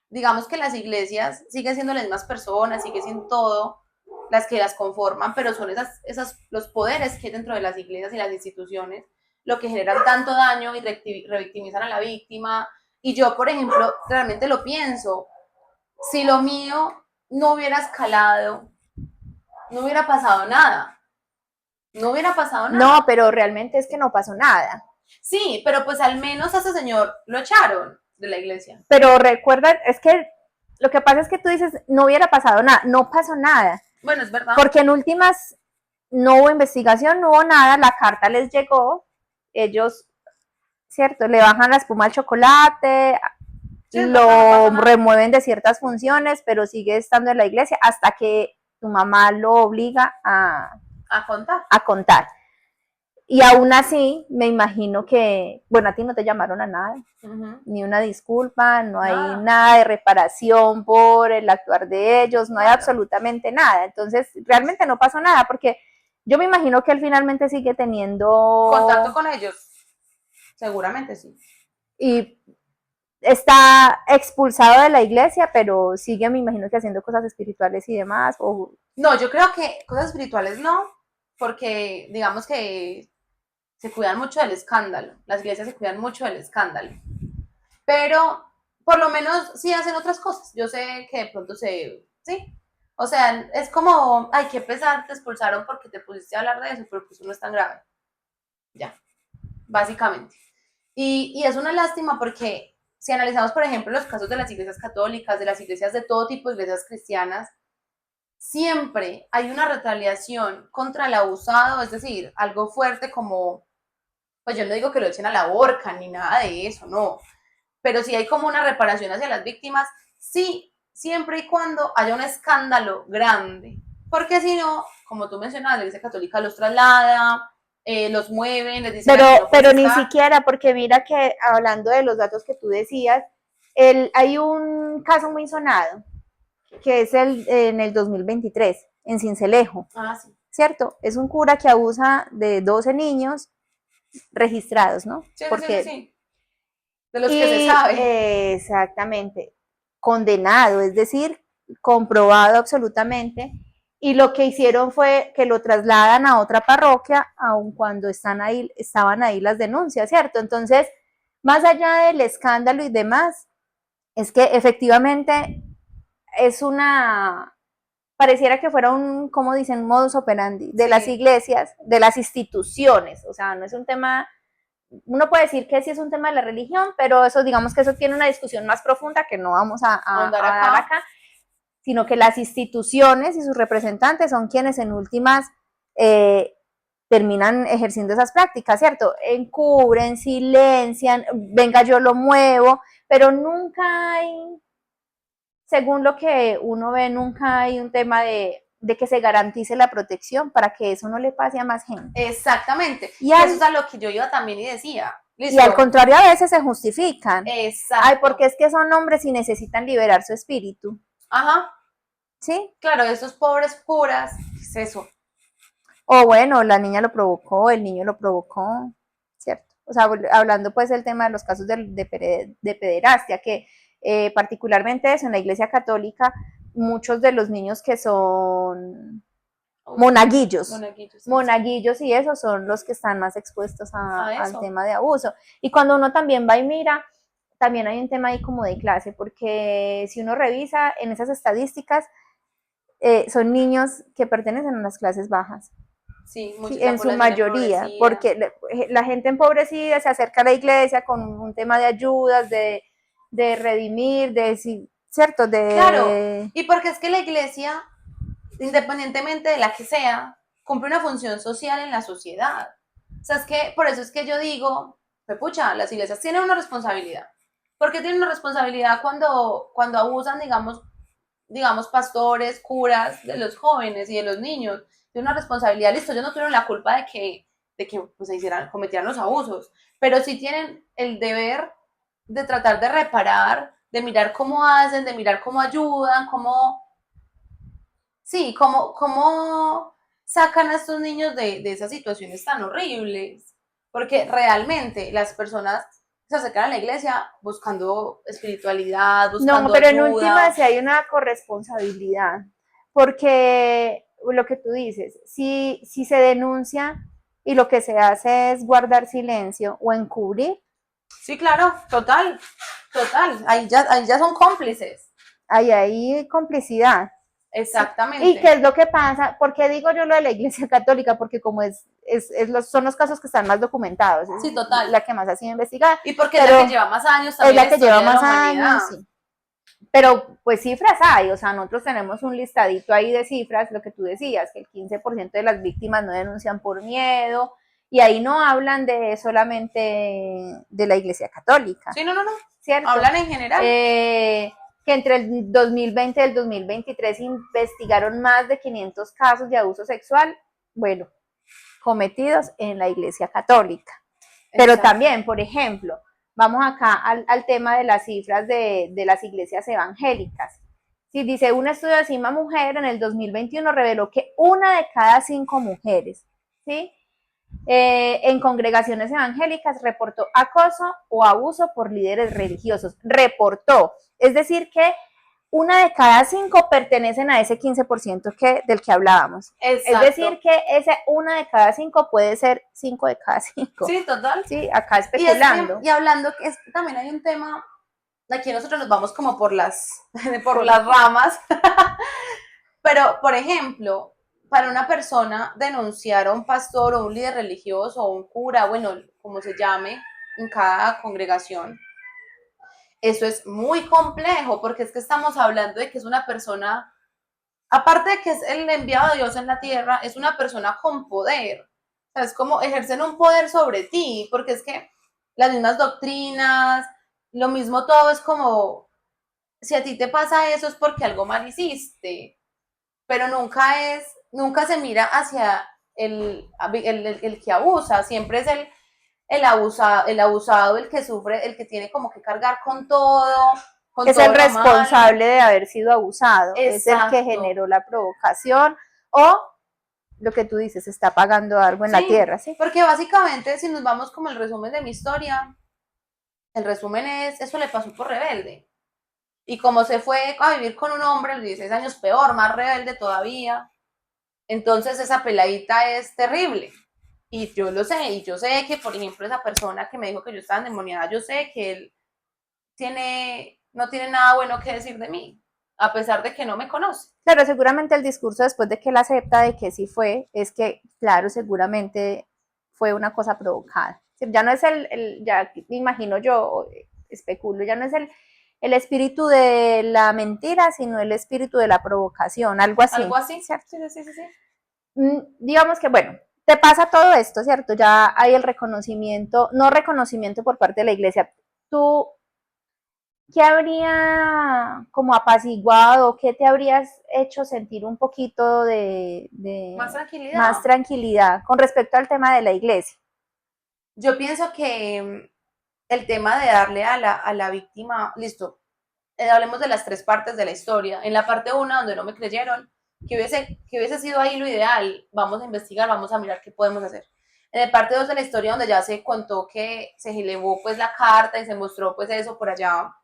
digamos que las iglesias siguen siendo las mismas personas, sigue siendo todo, las que las conforman, pero son los poderes que hay dentro de las iglesias y las instituciones lo que generan tanto daño y revictimizan a la víctima. Y yo, por ejemplo, realmente lo pienso, si lo mío no hubiera escalado, no hubiera pasado nada. No hubiera pasado nada. No, pero realmente es que no pasó nada. Sí, pero pues al menos a ese señor lo echaron de la iglesia. Pero recuerda, es que lo que pasa es que tú dices, no hubiera pasado nada, no pasó nada. Bueno, es verdad. Porque en últimas no hubo investigación, no hubo nada, la carta les llegó, ellos, cierto, le bajan la espuma al chocolate, sí, lo remueven de ciertas funciones, pero sigue estando en la iglesia hasta que tu mamá lo obliga a contar. Y aún así, me imagino que, bueno, a ti no te llamaron a nada, ni una disculpa, no hay nada de reparación por el actuar de ellos, no hay absolutamente nada. Entonces, realmente no pasó nada, porque yo me imagino que él finalmente sigue teniendo... contacto con ellos, seguramente sí. Y está expulsado de la iglesia, pero sigue, me imagino que haciendo cosas espirituales y demás. O... No, yo creo que cosas espirituales no, porque digamos que se cuidan mucho del escándalo, las iglesias se cuidan mucho del escándalo, pero por lo menos sí hacen otras cosas. Yo sé que de pronto sí, o sea, es como, ay, qué pesar, te expulsaron porque te pusiste a hablar de eso, pero pues no es tan grave, ya, básicamente. Y es una lástima porque si analizamos, por ejemplo, los casos de las iglesias católicas, de las iglesias de todo tipo de iglesias cristianas, siempre hay una retaliación contra el abusado, es decir, algo fuerte como, pues yo no digo que lo echen a la horca ni nada de eso, no, pero sí hay como una reparación hacia las víctimas, sí, siempre y cuando haya un escándalo grande, porque si no, como tú mencionabas, la iglesia católica los traslada, los mueven, les dicen... Pero ni siquiera, porque mira que hablando de los datos que tú decías, hay un caso muy sonado, que es en el 2023, en Sincelejo, sí. ¿cierto? Es un cura que abusa de 12 niños registrados, ¿no? Sí, porque, sí. De los que se sabe. Exactamente, condenado, es decir, comprobado absolutamente, y lo que hicieron fue que lo trasladan a otra parroquia, aun cuando estaban ahí las denuncias, ¿cierto? Entonces, más allá del escándalo y demás, es que efectivamente pareciera que fuera un, como dicen, modus operandi de las iglesias, de las instituciones, o sea, no es un tema, uno puede decir que sí es un tema de la religión, pero eso, digamos que eso tiene una discusión más profunda que no vamos a dar acá, sino que las instituciones y sus representantes son quienes en últimas terminan ejerciendo esas prácticas, ¿cierto? Encubren, silencian, venga yo lo muevo, pero nunca hay, según lo que uno ve, nunca hay un tema de que se garantice la protección para que eso no le pase a más gente. Exactamente. Y eso es a lo que yo iba también y decía. ¿Listo? Y al contrario, a veces se justifican. Exacto. Ay, porque es que son hombres y necesitan liberar su espíritu. Ajá. ¿Sí? Claro, esos pobres curas, ¿qué es eso? O bueno, la niña lo provocó, el niño lo provocó, ¿cierto? O sea, hablando pues del tema de los casos de pederastia, que particularmente eso, en la iglesia católica, muchos de los niños que son monaguillos y eso son los que están más expuestos al tema de abuso. Y cuando uno también va y mira, también hay un tema ahí como de clase, porque si uno revisa en esas estadísticas, son niños que pertenecen a las clases bajas. Sí, en su mayoría, porque la gente empobrecida se acerca a la iglesia con un tema de ayudas, de redimir, ¿cierto? Claro, y porque es que la iglesia, independientemente de la que sea, cumple una función social en la sociedad. O sea, es que por eso es que yo digo, pucha, las iglesias tienen una responsabilidad. ¿Por qué tienen una responsabilidad cuando abusan, digamos, pastores, curas de los jóvenes y de los niños? Tienen una responsabilidad, listo, ellos no tuvieron la culpa de que de que pues, cometieran los abusos, pero sí tienen el deber de tratar de reparar, de mirar cómo hacen, de mirar cómo ayudan, sí, cómo sacan a estos niños de esas situaciones tan horribles, porque realmente las personas se acercan a la iglesia buscando espiritualidad, buscando No, pero en ayuda. última sí hay una corresponsabilidad, porque lo que tú dices, si se denuncia y lo que se hace es guardar silencio o encubrir, Sí, claro, total, ahí ya son cómplices. ahí hay complicidad. Exactamente. ¿Y qué es lo que pasa? ¿Por qué digo yo lo de la Iglesia Católica? Porque como son los casos que están más documentados, es sí, total. la que más ha sido investigada. Y porque es la que lleva más años también. Es la que lleva más años, sí. Pero pues cifras hay, o sea, nosotros tenemos un listadito ahí de cifras, lo que tú decías, que el 15% de las víctimas no denuncian por miedo, y ahí no hablan de solamente de la Iglesia Católica. Sí, no. ¿Cierto? Hablan en general. Que entre el 2020 y el 2023 investigaron más de 500 casos de abuso sexual, bueno, cometidos en la Iglesia Católica. Pero también, por ejemplo, vamos acá al tema de las cifras de las iglesias evangélicas. Si dice un estudio de Cima Mujer en el 2021 reveló que 1 de cada 5 mujeres, ¿sí? En congregaciones evangélicas reportó acoso o abuso por líderes religiosos. Reportó, es decir que 1 de cada 5 pertenecen a ese 15% del que hablábamos. Exacto. Es decir que ese 1 de cada 5 puede ser 5 de cada 5. Sí, total. Sí, acá especulando. Y hablando que también hay un tema, aquí nosotros nos vamos como por las ramas, pero por ejemplo, para una persona denunciar a un pastor o un líder religioso o un cura, bueno, como se llame en cada congregación, eso es muy complejo porque es que estamos hablando de que es una persona, aparte de que es el enviado de Dios en la tierra, es una persona con poder. O sea, es como ejercer un poder sobre ti, porque es que las mismas doctrinas, lo mismo todo es como, si a ti te pasa eso es porque algo mal hiciste, pero nunca se mira hacia el que abusa, siempre es el abusado, el que sufre, el que tiene como que cargar con todo. Es el responsable de haber sido abusado. Exacto. Es el que generó la provocación o lo que tú dices, está pagando algo en la tierra, ¿sí? Porque básicamente, si nos vamos como el resumen de mi historia, el resumen es, eso le pasó por rebelde. Y como se fue a vivir con un hombre a los 16 años, peor, más rebelde todavía, entonces esa peladita es terrible. Y yo lo sé, y yo sé que, por ejemplo, esa persona que me dijo que yo estaba endemoniada, yo sé que él no tiene nada bueno que decir de mí, a pesar de que no me conoce. Claro, seguramente el discurso después de que él acepta de que sí fue, es que, claro, seguramente fue una cosa provocada. Ya no es ya me imagino yo, especulo, ya no es el espíritu de la mentira, sino el espíritu de la provocación, algo así. Algo así, ¿cierto? Sí. Digamos que, bueno, te pasa todo esto, ¿cierto? Ya hay el reconocimiento, no reconocimiento por parte de la iglesia. Tú, ¿qué habría como apaciguado, qué te habrías hecho sentir un poquito de más tranquilidad con respecto al tema de la iglesia? Yo pienso que el tema de darle a la víctima, listo, hablemos de las 3 partes de la historia. En la parte 1, donde no me creyeron, que hubiese sido ahí lo ideal, vamos a investigar, vamos a mirar qué podemos hacer. En la parte 2 de la historia, donde ya se contó que se elevó pues la carta y se mostró pues eso por allá,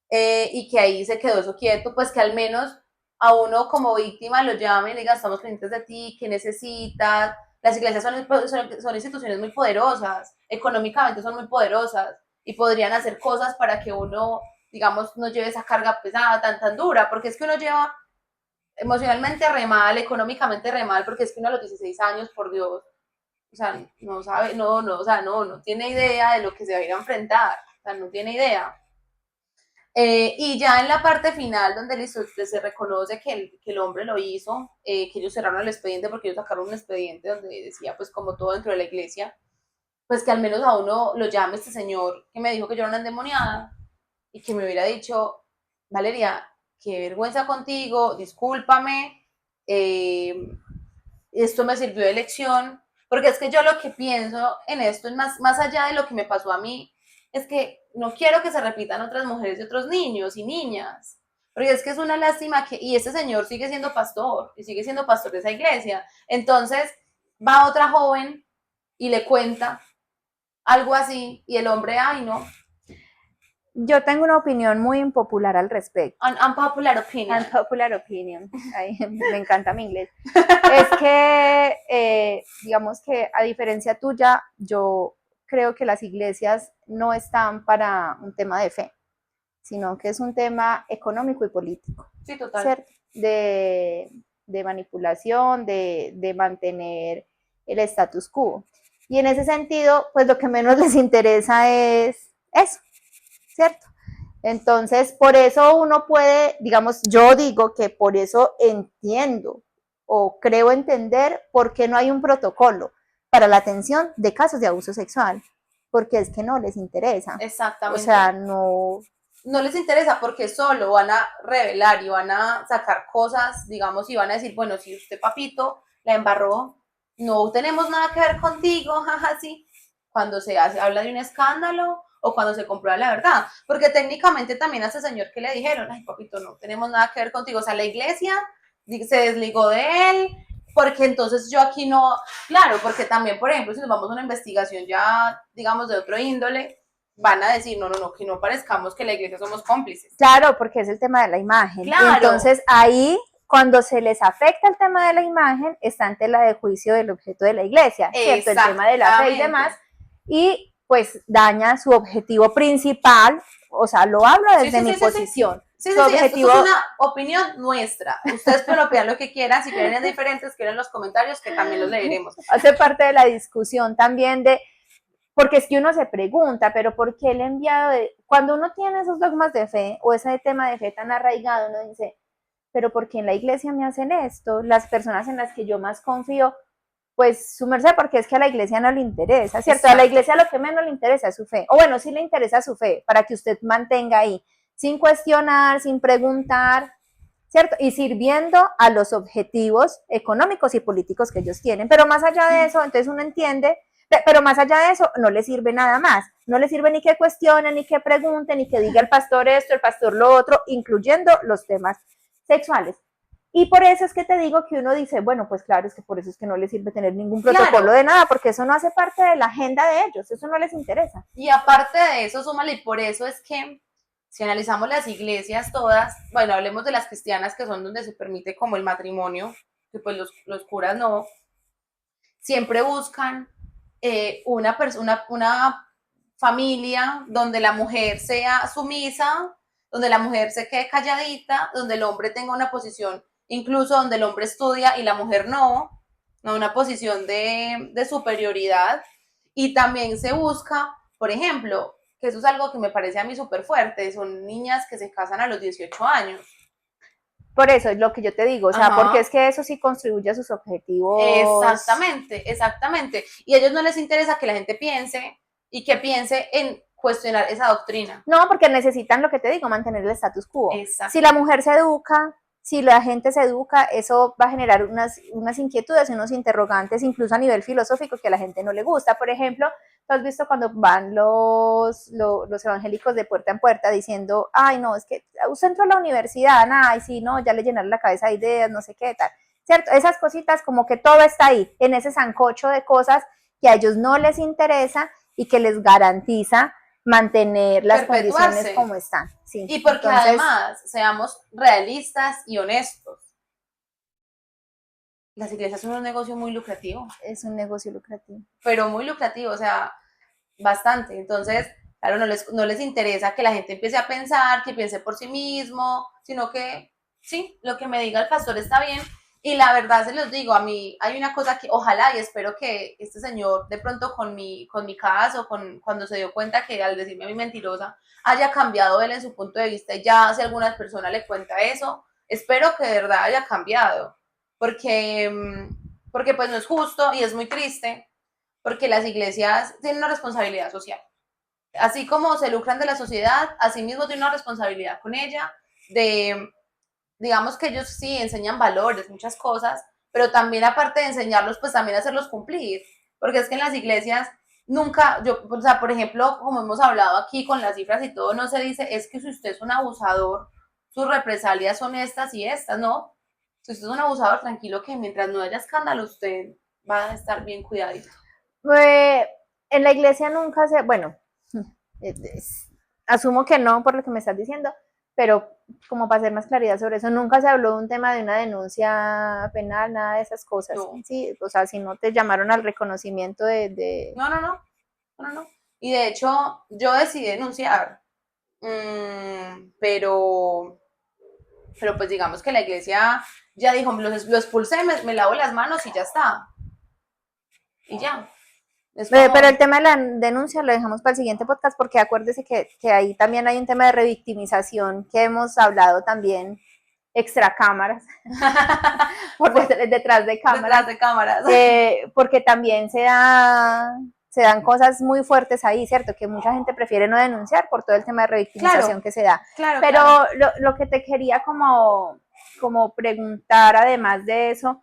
y que ahí se quedó eso quieto, pues que al menos a uno como víctima lo llame y le diga, estamos pendientes de ti, ¿qué necesitas? Las iglesias son instituciones muy poderosas, económicamente son muy poderosas y podrían hacer cosas para que uno, digamos, no lleve esa carga pesada tan dura, porque es que uno lleva emocionalmente re mal, económicamente re mal, porque es que uno a los 16 años, por Dios, o sea, no sabe, no tiene idea de lo que se va a ir a enfrentar, o sea, no tiene idea. Y ya en la parte final, donde se reconoce que el hombre lo hizo, que ellos cerraron el expediente porque ellos sacaron un expediente donde decía, pues como todo dentro de la iglesia, pues que al menos a uno lo llame este señor que me dijo que yo era una endemoniada y que me hubiera dicho, Valeria, qué vergüenza contigo, discúlpame, esto me sirvió de lección, porque es que yo lo que pienso en esto es más allá de lo que me pasó a mí, es que no quiero que se repitan otras mujeres y otros niños y niñas, porque es que es una lástima que, y ese señor sigue siendo pastor, y sigue siendo pastor de esa iglesia, entonces va otra joven y le cuenta algo así, y el hombre, ay no. Yo tengo una opinión muy impopular al respecto. Unpopular opinion. Unpopular opinion. Ay, me encanta mi inglés. Es que, digamos que a diferencia tuya, yo creo que las iglesias no están para un tema de fe, sino que es un tema económico y político. Sí, total. ¿Cierto? De manipulación, de mantener el status quo. Y en ese sentido, pues lo que menos les interesa es eso, ¿cierto? Entonces, por eso uno puede, digamos, yo digo que por eso entiendo o creo entender por qué no hay un protocolo para la atención de casos de abuso sexual, porque es que no les interesa. Exactamente. O sea, no les interesa porque solo van a revelar y van a sacar cosas, digamos, y van a decir, bueno, si usted, papito, la embarró, no tenemos nada que ver contigo, jaja, sí. Cuando habla de un escándalo o cuando se comprueba la verdad, porque técnicamente también a ese señor que le dijeron, ay, papito, no tenemos nada que ver contigo, o sea, la iglesia se desligó de él, porque entonces yo aquí no, claro, porque también, por ejemplo, si nos vamos a una investigación ya, digamos, de otro índole, van a decir, no, que no parezcamos que la iglesia somos cómplices. Claro, porque es el tema de la imagen. Claro. Entonces, ahí, cuando se les afecta el tema de la imagen, está ante la de juicio del objeto de la iglesia, ¿cierto? El tema de la fe y demás, y pues daña su objetivo principal, o sea, lo hablo desde mi posición. Sí, objetivo... esto es una opinión nuestra. Ustedes pueden opinar lo que quieran, si quieren diferentes, quieren en los comentarios, que también los leeremos. Hace parte de la discusión también de, porque es que uno se pregunta, pero ¿por qué el enviado de, cuando uno tiene esos dogmas de fe, o ese tema de fe tan arraigado, uno dice, pero ¿por qué en la iglesia me hacen esto? Las personas en las que yo más confío, pues su merced, porque es que a la iglesia no le interesa, ¿cierto? Exacto. A la iglesia lo que menos le interesa es su fe, o bueno, sí le interesa su fe, para que usted mantenga ahí, sin cuestionar, sin preguntar, ¿cierto? Y sirviendo a los objetivos económicos y políticos que ellos tienen, pero más allá de eso, entonces uno entiende, pero más allá de eso, no le sirve nada más, no le sirve ni que cuestione, ni que pregunte, ni que diga el pastor esto, el pastor lo otro, incluyendo los temas sexuales. Y por eso es que te digo que uno dice, bueno, pues claro, es que por eso es que no les sirve tener ningún protocolo de nada, porque eso no hace parte de la agenda de ellos, eso no les interesa. Y aparte de eso, súmale, y por eso es que si analizamos las iglesias todas, bueno, hablemos de las cristianas, que son donde se permite como el matrimonio, que pues los curas no, siempre buscan una familia donde la mujer sea sumisa, donde la mujer se quede calladita, donde el hombre tenga una posición, incluso donde el hombre estudia y la mujer no una posición de superioridad. Y también se busca, por ejemplo, que eso es algo que me parece a mí súper fuerte, son niñas que se casan a los 18 años. Por eso es lo que yo te digo, o sea, porque es que eso sí contribuye a sus objetivos. Exactamente. Y a ellos no les interesa que la gente piense y que piense en cuestionar esa doctrina. No, porque necesitan, lo que te digo, mantener el status quo. Exacto. Si la mujer se educa, si la gente se educa, eso va a generar unas inquietudes y unos interrogantes, incluso a nivel filosófico, que a la gente no le gusta. Por ejemplo, tú has visto cuando van los evangélicos de puerta en puerta diciendo, ay, no, es que usted entró a la universidad, ay, sí, no, ya le llenaron la cabeza de ideas, no sé qué, tal. ¿Cierto? Esas cositas, como que todo está ahí, en ese sancocho de cosas que a ellos no les interesa y que les garantiza mantener las condiciones como están. Sí. Y porque entonces, además, seamos realistas y honestos. Las iglesias son un negocio muy lucrativo. Es un negocio lucrativo. Pero muy lucrativo, o sea, bastante. Entonces, claro, no les interesa que la gente empiece a pensar, que piense por sí mismo, sino que, sí, lo que me diga el pastor está bien. Y la verdad se los digo, a mí hay una cosa que ojalá y espero que este señor de pronto con mi caso, cuando se dio cuenta que al decirme a mí mentirosa, haya cambiado él en su punto de vista y ya si alguna persona le cuenta eso, espero que de verdad haya cambiado, porque pues no es justo y es muy triste, porque las iglesias tienen una responsabilidad social. Así como se lucran de la sociedad, así mismo tienen una responsabilidad con ella digamos que ellos sí enseñan valores, muchas cosas, pero también aparte de enseñarlos, pues también hacerlos cumplir. porque es que en las iglesias nunca, o sea, por ejemplo, como hemos hablado aquí con las cifras y todo, no se dice, es que si usted es un abusador, sus represalias son estas y estas, ¿no? Si usted es un abusador, tranquilo que mientras no haya escándalo, usted va a estar bien cuidadito. En la iglesia nunca se, bueno, asumo que no por lo que me estás diciendo, pero como para hacer más claridad sobre eso, nunca se habló de un tema de una denuncia penal, nada de esas cosas, No. ¿sí? O sea, si no te llamaron al reconocimiento de... No. Y de hecho, yo decidí denunciar, pero pues digamos que la iglesia ya dijo, lo expulsé, me lavo las manos y ya está. Y ya. Es como... Pero el tema de la denuncia lo dejamos para el siguiente podcast porque acuérdese que ahí también hay un tema de revictimización que hemos hablado también extra cámaras, por detrás de cámaras. Detrás de cámaras. Porque también se dan cosas muy fuertes ahí, ¿cierto? Que mucha gente prefiere no denunciar por todo el tema de revictimización que se da. Claro, pero claro. lo que te quería como preguntar, además de eso,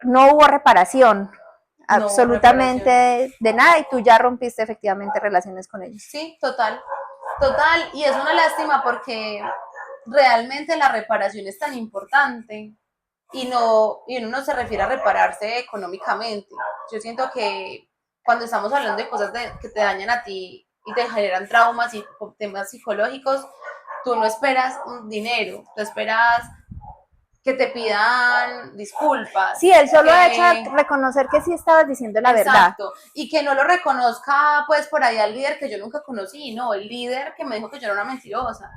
no hubo reparación absolutamente de nada y tú ya rompiste efectivamente relaciones con ellos. Sí, total, y es una lástima porque realmente la reparación es tan importante y uno no se refiere a repararse económicamente. Yo siento que cuando estamos hablando de cosas que te dañan a ti y te generan traumas y temas psicológicos, tú no esperas un dinero, tú esperas que te pidan disculpas. Sí, el solo hecho de reconocer que sí estabas diciendo la verdad. Exacto, y que no lo reconozca pues por ahí al líder que yo nunca conocí, no, el líder que me dijo que yo era una mentirosa.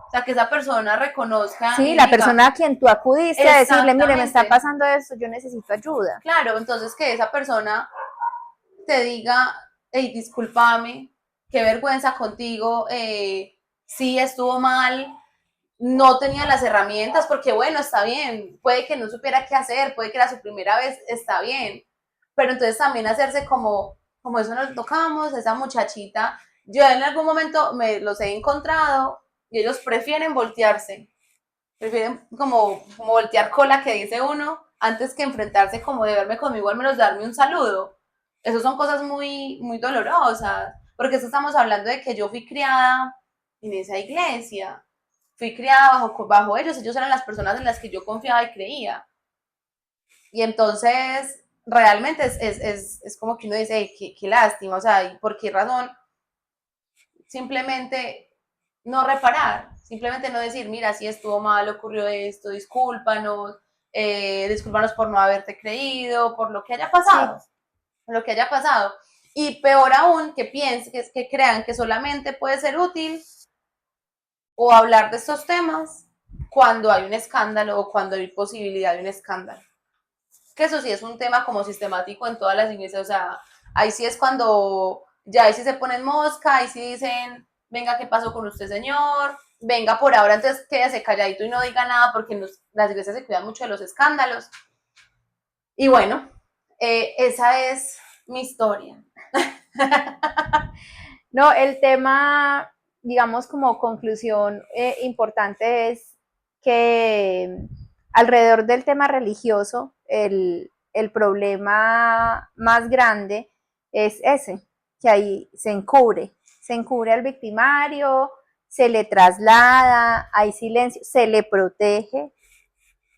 O sea, que esa persona reconozca. Sí, la persona a quien tú acudiste a decirle, mire, me está pasando esto, yo necesito ayuda. Claro, entonces que esa persona te diga, hey, discúlpame, qué vergüenza contigo, sí estuvo mal, no tenía las herramientas, porque bueno, está bien, puede que no supiera qué hacer, puede que era su primera vez, está bien, pero entonces también hacerse como eso nos tocamos, esa muchachita, yo en algún momento me los he encontrado y ellos prefieren voltearse, prefieren como voltear cola que dice uno, antes que enfrentarse como de verme conmigo, al menos darme un saludo. Eso son cosas muy, muy dolorosas, porque eso estamos hablando de que yo fui criada en esa iglesia, fui criada bajo ellos eran las personas en las que yo confiaba y creía. Y entonces, realmente es como que uno dice, hey, qué lástima, o sea, ¿y por qué razón? Simplemente no reparar, simplemente no decir, mira, si estuvo mal, ocurrió esto, discúlpanos por no haberte creído, por lo que haya pasado, sí. Lo que haya pasado. Y peor aún, que piensen, que crean que solamente puede ser útil o hablar de estos temas cuando hay un escándalo o cuando hay posibilidad de un escándalo. Que eso sí es un tema como sistemático en todas las iglesias, o sea, ahí sí es cuando ya ahí sí se ponen mosca, ahí sí dicen, venga, ¿qué pasó con usted, señor? Venga, por ahora, entonces quédese calladito y no diga nada porque las iglesias se cuidan mucho de los escándalos. Y bueno, esa es mi historia. No, el tema, digamos, como conclusión importante es que alrededor del tema religioso, el problema más grande es ese, que ahí se encubre al victimario, se le traslada, hay silencio, se le protege,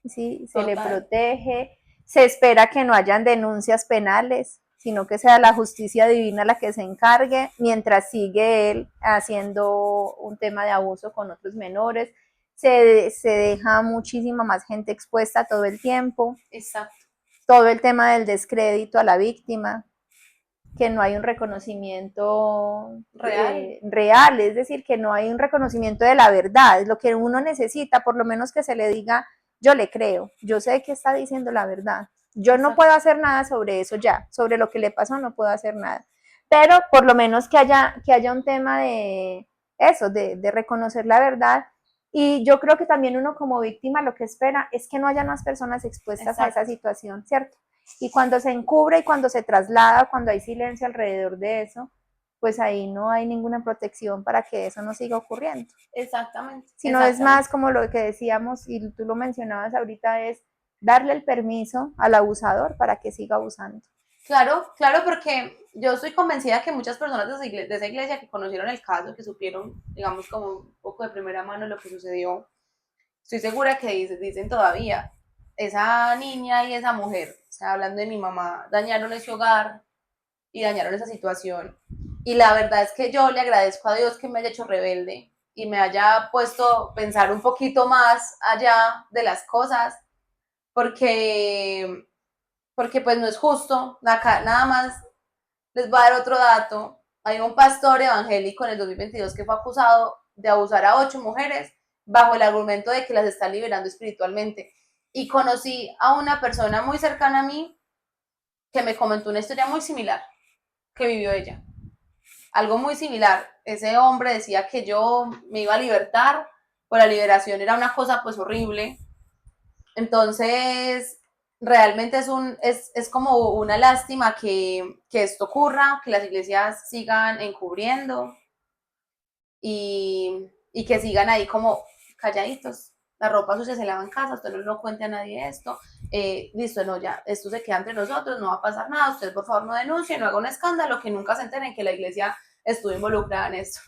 ¿sí? Se le protege, se espera que no hayan denuncias penales, sino que sea la justicia divina la que se encargue, mientras sigue él haciendo un tema de abuso con otros menores, se deja muchísima más gente expuesta todo el tiempo. Exacto. Todo el tema del descrédito a la víctima, que no hay un reconocimiento real, es decir, que no hay un reconocimiento de la verdad, es lo que uno necesita, por lo menos que se le diga, yo le creo, yo sé que está diciendo la verdad, yo no puedo hacer nada sobre eso ya, sobre lo que le pasó no puedo hacer nada, pero por lo menos que haya un tema de eso, de reconocer la verdad. Y yo creo que también uno como víctima lo que espera es que no haya más personas expuestas a esa situación, ¿cierto? Y cuando se encubre y cuando se traslada, cuando hay silencio alrededor de eso, pues ahí no hay ninguna protección para que eso no siga ocurriendo. Exactamente. Sino es más como lo que decíamos y tú lo mencionabas ahorita, es darle el permiso al abusador para que siga abusando. Claro, claro, porque yo estoy convencida que muchas personas de esa iglesia que conocieron el caso, que supieron, digamos, como un poco de primera mano lo que sucedió, estoy segura que dicen todavía, esa niña y esa mujer, o sea, hablando de mi mamá, dañaron ese hogar y dañaron esa situación. Y la verdad es que yo le agradezco a Dios que me haya hecho rebelde y me haya puesto a pensar un poquito más allá de las cosas, porque, porque pues no es justo, nada más les voy a dar otro dato. Hay un pastor evangélico en el 2022 que fue acusado de abusar a 8 mujeres bajo el argumento de que las está liberando espiritualmente. Y conocí a una persona muy cercana a mí que me comentó una historia muy similar que vivió ella. Algo muy similar. Ese hombre decía que yo me iba a libertar, pues la liberación era una cosa pues horrible. Entonces, realmente es como una lástima que esto ocurra, que las iglesias sigan encubriendo y que sigan ahí como calladitos. La ropa sucia se lava en casa, usted no cuente a nadie esto. Listo, no, ya, esto se queda entre nosotros, no va a pasar nada, usted por favor no denuncie, no haga un escándalo, que nunca se enteren que la iglesia estuvo involucrada en esto.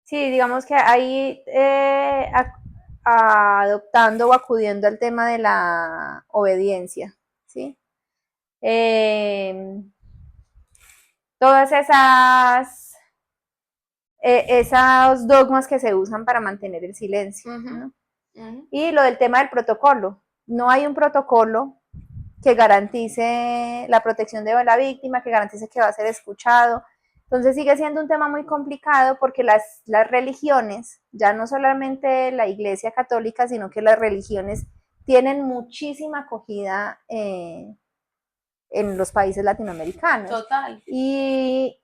Sí, digamos que ahí adoptando o acudiendo al tema de la obediencia, ¿sí? Todas esos dogmas que se usan para mantener el silencio, ¿no? Y lo del tema del protocolo. No hay un protocolo que garantice la protección de la víctima, que garantice que va a ser escuchado. Entonces sigue siendo un tema muy complicado porque las religiones, ya no solamente la Iglesia Católica, sino que las religiones tienen muchísima acogida en los países latinoamericanos. Total. Y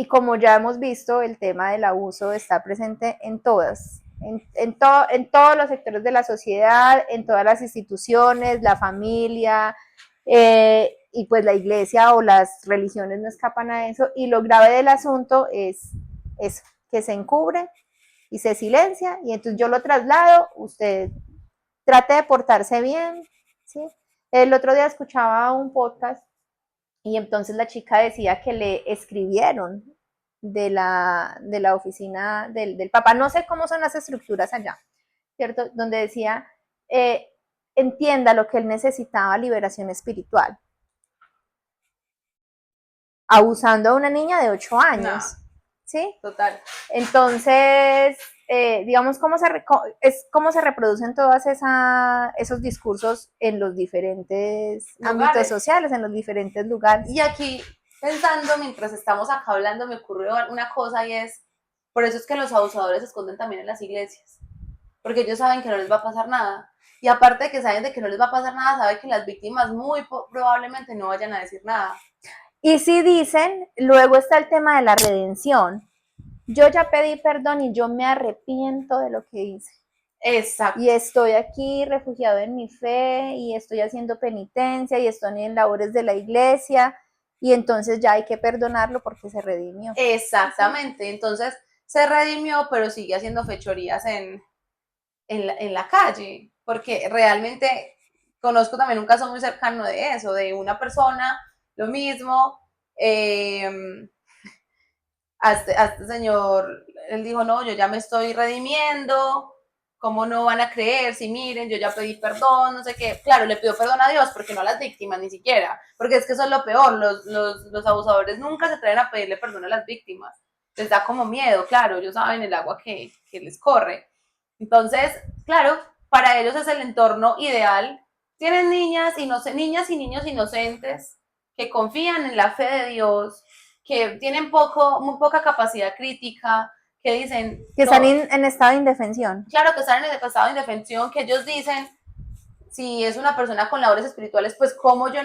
como ya hemos visto, el tema del abuso está presente en todas, en todos los sectores de la sociedad, en todas las instituciones, la familia, y pues la iglesia o las religiones no escapan a eso. Y lo grave del asunto es eso, que se encubre y se silencia, y entonces yo lo traslado, usted trate de portarse bien, ¿sí? El otro día escuchaba un podcast y entonces la chica decía que le escribieron de la oficina del papá, no sé cómo son las estructuras allá, ¿cierto? Donde decía, entienda lo que él necesitaba, liberación espiritual. Abusando a una niña de 8 años, no. ¿Sí? Total. Entonces, digamos, cómo se reproducen todos esos discursos en los diferentes ámbitos sociales, en los diferentes lugares. Y aquí, pensando, mientras estamos acá hablando, me ocurrió una cosa, y es, por eso es que los abusadores se esconden también en las iglesias, porque ellos saben que no les va a pasar nada. Y aparte de que saben de que no les va a pasar nada, saben que las víctimas muy probablemente no vayan a decir nada. Y si dicen, luego está el tema de la redención. Yo ya pedí perdón y yo me arrepiento de lo que hice. Exacto. Y estoy aquí refugiado en mi fe y estoy haciendo penitencia y estoy en labores de la iglesia, y entonces ya hay que perdonarlo porque se redimió. Exactamente. Entonces se redimió, pero sigue haciendo fechorías en la calle, porque realmente conozco también un caso muy cercano de eso, de una persona, lo mismo, a este señor, él dijo, no, yo ya me estoy redimiendo, ¿cómo no van a creer? Si miren, yo ya pedí perdón, no sé qué. Claro, le pido perdón a Dios, porque no a las víctimas ni siquiera, porque es que eso es lo peor, los abusadores nunca se atreven a pedirle perdón a las víctimas, les da como miedo, claro, ellos saben el agua que les corre. Entonces, claro, para ellos es el entorno ideal. Tienen niñas y niños inocentes que confían en la fe de Dios, que tienen muy poca capacidad crítica, que dicen... Que están en estado de indefensión. Claro, que están en estado de indefensión, que ellos dicen, si es una persona con labores espirituales, pues cómo voy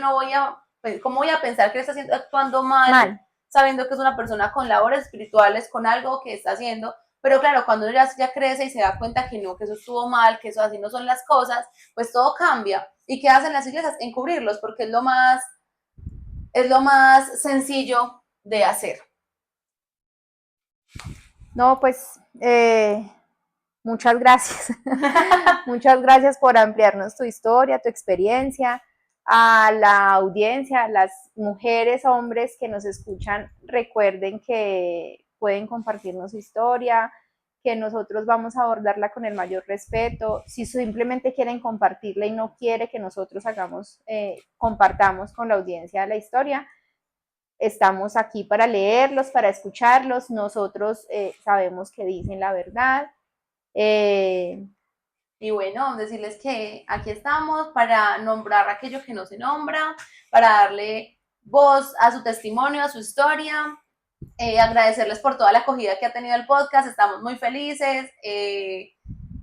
a pensar que está actuando mal, sabiendo que es una persona con labores espirituales, con algo que está haciendo. Pero claro, cuando uno ya crece y se da cuenta que no, que eso estuvo mal, que eso así no son las cosas, pues todo cambia. ¿Y qué hacen las iglesias? Encubrirlos, porque es lo más sencillo de hacer. No, pues muchas gracias. Muchas gracias por ampliarnos tu historia, tu experiencia. a la audiencia, a las mujeres, hombres que nos escuchan, recuerden que pueden compartirnos su historia, que nosotros vamos a abordarla con el mayor respeto. Si simplemente quieren compartirla y no quiere que nosotros compartamos con la audiencia la historia, estamos aquí para leerlos, para escucharlos. Nosotros sabemos que dicen la verdad. Y bueno, decirles que aquí estamos para nombrar aquello que no se nombra, para darle voz a su testimonio, a su historia, agradecerles por toda la acogida que ha tenido el podcast, estamos muy felices.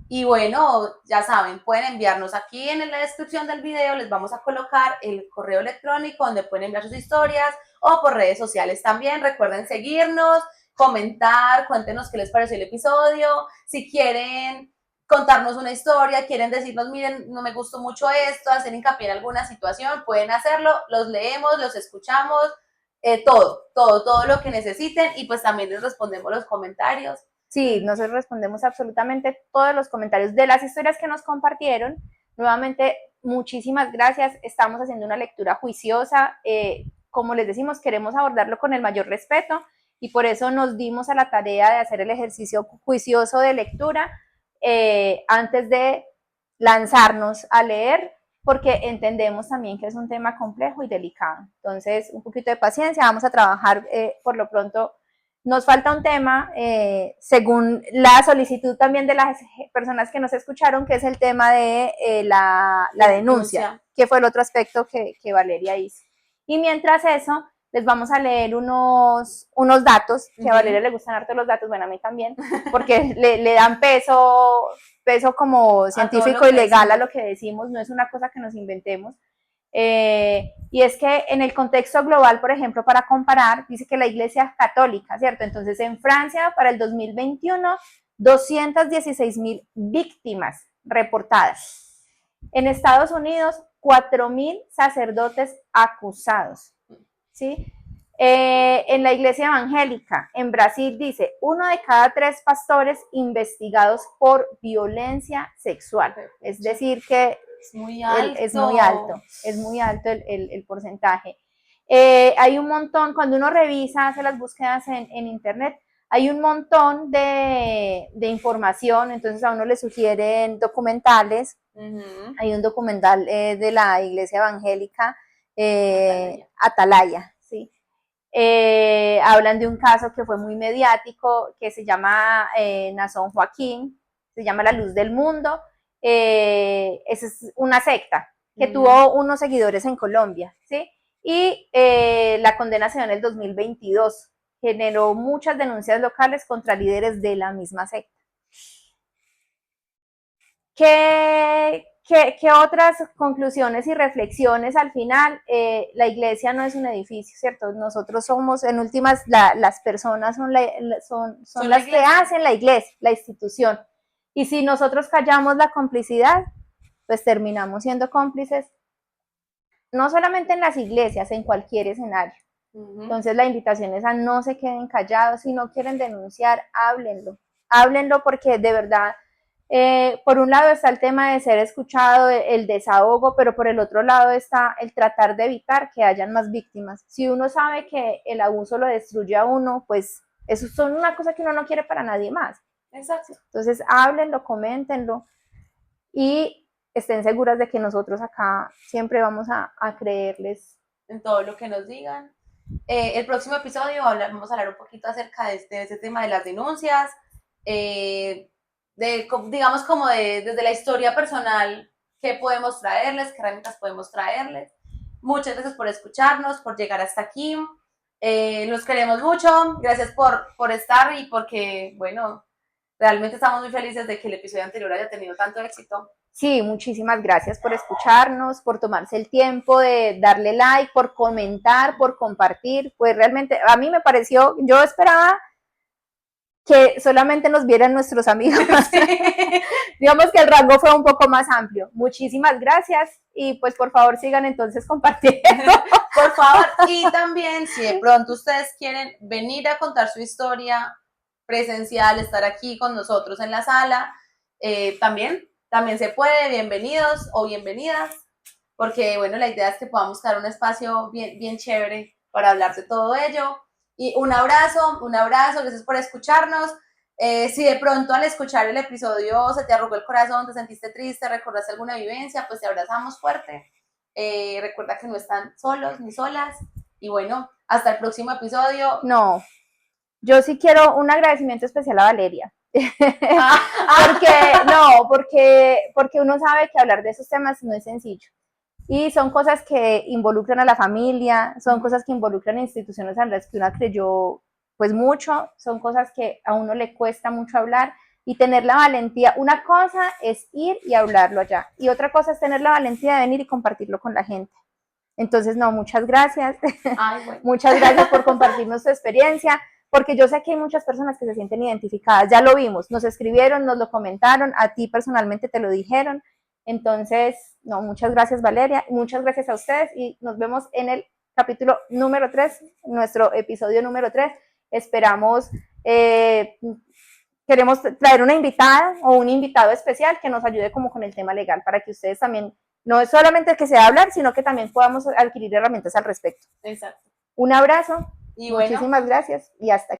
Y bueno, ya saben, pueden enviarnos aquí en la descripción del video, les vamos a colocar el correo electrónico donde pueden enviar sus historias o por redes sociales también. Recuerden seguirnos, comentar, cuéntenos qué les pareció el episodio, si quieren contarnos una historia, quieren decirnos, miren, no me gustó mucho esto, hacer hincapié en alguna situación, pueden hacerlo, los leemos, los escuchamos, todo lo que necesiten y pues también les respondemos los comentarios. Sí, nosotros respondemos absolutamente todos los comentarios de las historias que nos compartieron. Nuevamente, muchísimas gracias. Estamos haciendo una lectura juiciosa. Como les decimos, queremos abordarlo con el mayor respeto y por eso nos dimos a la tarea de hacer el ejercicio juicioso de lectura antes de lanzarnos a leer, porque entendemos también que es un tema complejo y delicado. Entonces, un poquito de paciencia, vamos a trabajar por lo pronto. Nos falta un tema, según la solicitud también de las personas que nos escucharon, que es el tema de la denuncia, que fue el otro aspecto que Valeria hizo. Y mientras eso, les vamos a leer unos datos, que a Valeria le gustan harto los datos, bueno, a mí también, porque le dan peso como científico y legal a lo que decimos, no es una cosa que nos inventemos. Y es que en el contexto global, por ejemplo, para comparar, dice que la Iglesia Católica, ¿cierto? Entonces, en Francia, para el 2021, 216,000 víctimas reportadas. En Estados Unidos, 4,000 sacerdotes acusados, ¿sí? En la Iglesia Evangélica, en Brasil, dice, 1 de cada 3 pastores investigados por violencia sexual. Es decir, que es muy alto. Es muy alto el porcentaje. Hay un montón, cuando uno revisa, hace las búsquedas en internet, hay un montón de información, entonces a uno le sugieren documentales. Hay un documental de la Iglesia Evangélica, Atalaya, ¿sí? Hablan de un caso que fue muy mediático, que se llama Nason Joaquín, se llama La Luz del Mundo. Esa es una secta que tuvo unos seguidores en Colombia, ¿sí? Y la condena se dio en el 2022. Generó muchas denuncias locales contra líderes de la misma secta. ¿Qué otras conclusiones y reflexiones al final? La iglesia no es un edificio, ¿cierto? Nosotros somos, en últimas, las personas son las que hacen la iglesia, la institución. Y si nosotros callamos la complicidad, pues terminamos siendo cómplices, no solamente en las iglesias, en cualquier escenario. Entonces la invitación es a no se queden callados, si no quieren denunciar, háblenlo porque de verdad, por un lado está el tema de ser escuchado, el desahogo, pero por el otro lado está el tratar de evitar que hayan más víctimas. Si uno sabe que el abuso lo destruye a uno, pues eso es una cosa que uno no quiere para nadie más. Exacto. Entonces háblenlo, coméntenlo y estén seguras de que nosotros acá siempre vamos a creerles en todo lo que nos digan. El próximo episodio vamos a hablar un poquito acerca de este tema de las denuncias, digamos como desde la historia personal, qué podemos traerles, qué herramientas podemos traerles. Muchas gracias por escucharnos, por llegar hasta aquí. Los queremos mucho, gracias por estar y porque, bueno, realmente estamos muy felices de que el episodio anterior haya tenido tanto éxito. Sí, muchísimas gracias por escucharnos, por tomarse el tiempo de darle like, por comentar, por compartir. Pues realmente a mí me pareció, yo esperaba que solamente nos vieran nuestros amigos. Sí. Digamos que el rango fue un poco más amplio. Muchísimas gracias y pues por favor sigan entonces compartiendo. Por favor, y también si de pronto ustedes quieren venir a contar su historia presencial, estar aquí con nosotros en la sala, también se puede, bienvenidos o bienvenidas. porque bueno, la idea es que podamos crear un espacio bien, bien chévere para hablar de todo ello. Y un abrazo, gracias por escucharnos. Si de pronto al escuchar el episodio se te arrugó el corazón, te sentiste triste, recordaste alguna vivencia, pues te abrazamos fuerte. Recuerda que no están solos ni solas. Y bueno, hasta el próximo episodio. No, yo sí quiero un agradecimiento especial a Valeria. Porque uno sabe que hablar de esos temas no es sencillo. Y son cosas que involucran a la familia, son cosas que involucran a instituciones a las que uno creyó pues mucho, son cosas que a uno le cuesta mucho hablar y tener la valentía. Una cosa es ir y hablarlo allá y otra cosa es tener la valentía de venir y compartirlo con la gente. Entonces, no, muchas gracias. Ay, bueno. Muchas gracias por compartirnos tu experiencia, porque yo sé que hay muchas personas que se sienten identificadas. Ya lo vimos, nos escribieron, nos lo comentaron, a ti personalmente te lo dijeron. Entonces, no, muchas gracias Valeria, muchas gracias a ustedes y nos vemos en el capítulo número 3, nuestro episodio número 3. Esperamos, queremos traer una invitada o un invitado especial que nos ayude como con el tema legal para que ustedes también, no es solamente que sea hablar, sino que también podamos adquirir herramientas al respecto. Exacto. Un abrazo, y bueno, muchísimas gracias y hasta aquí.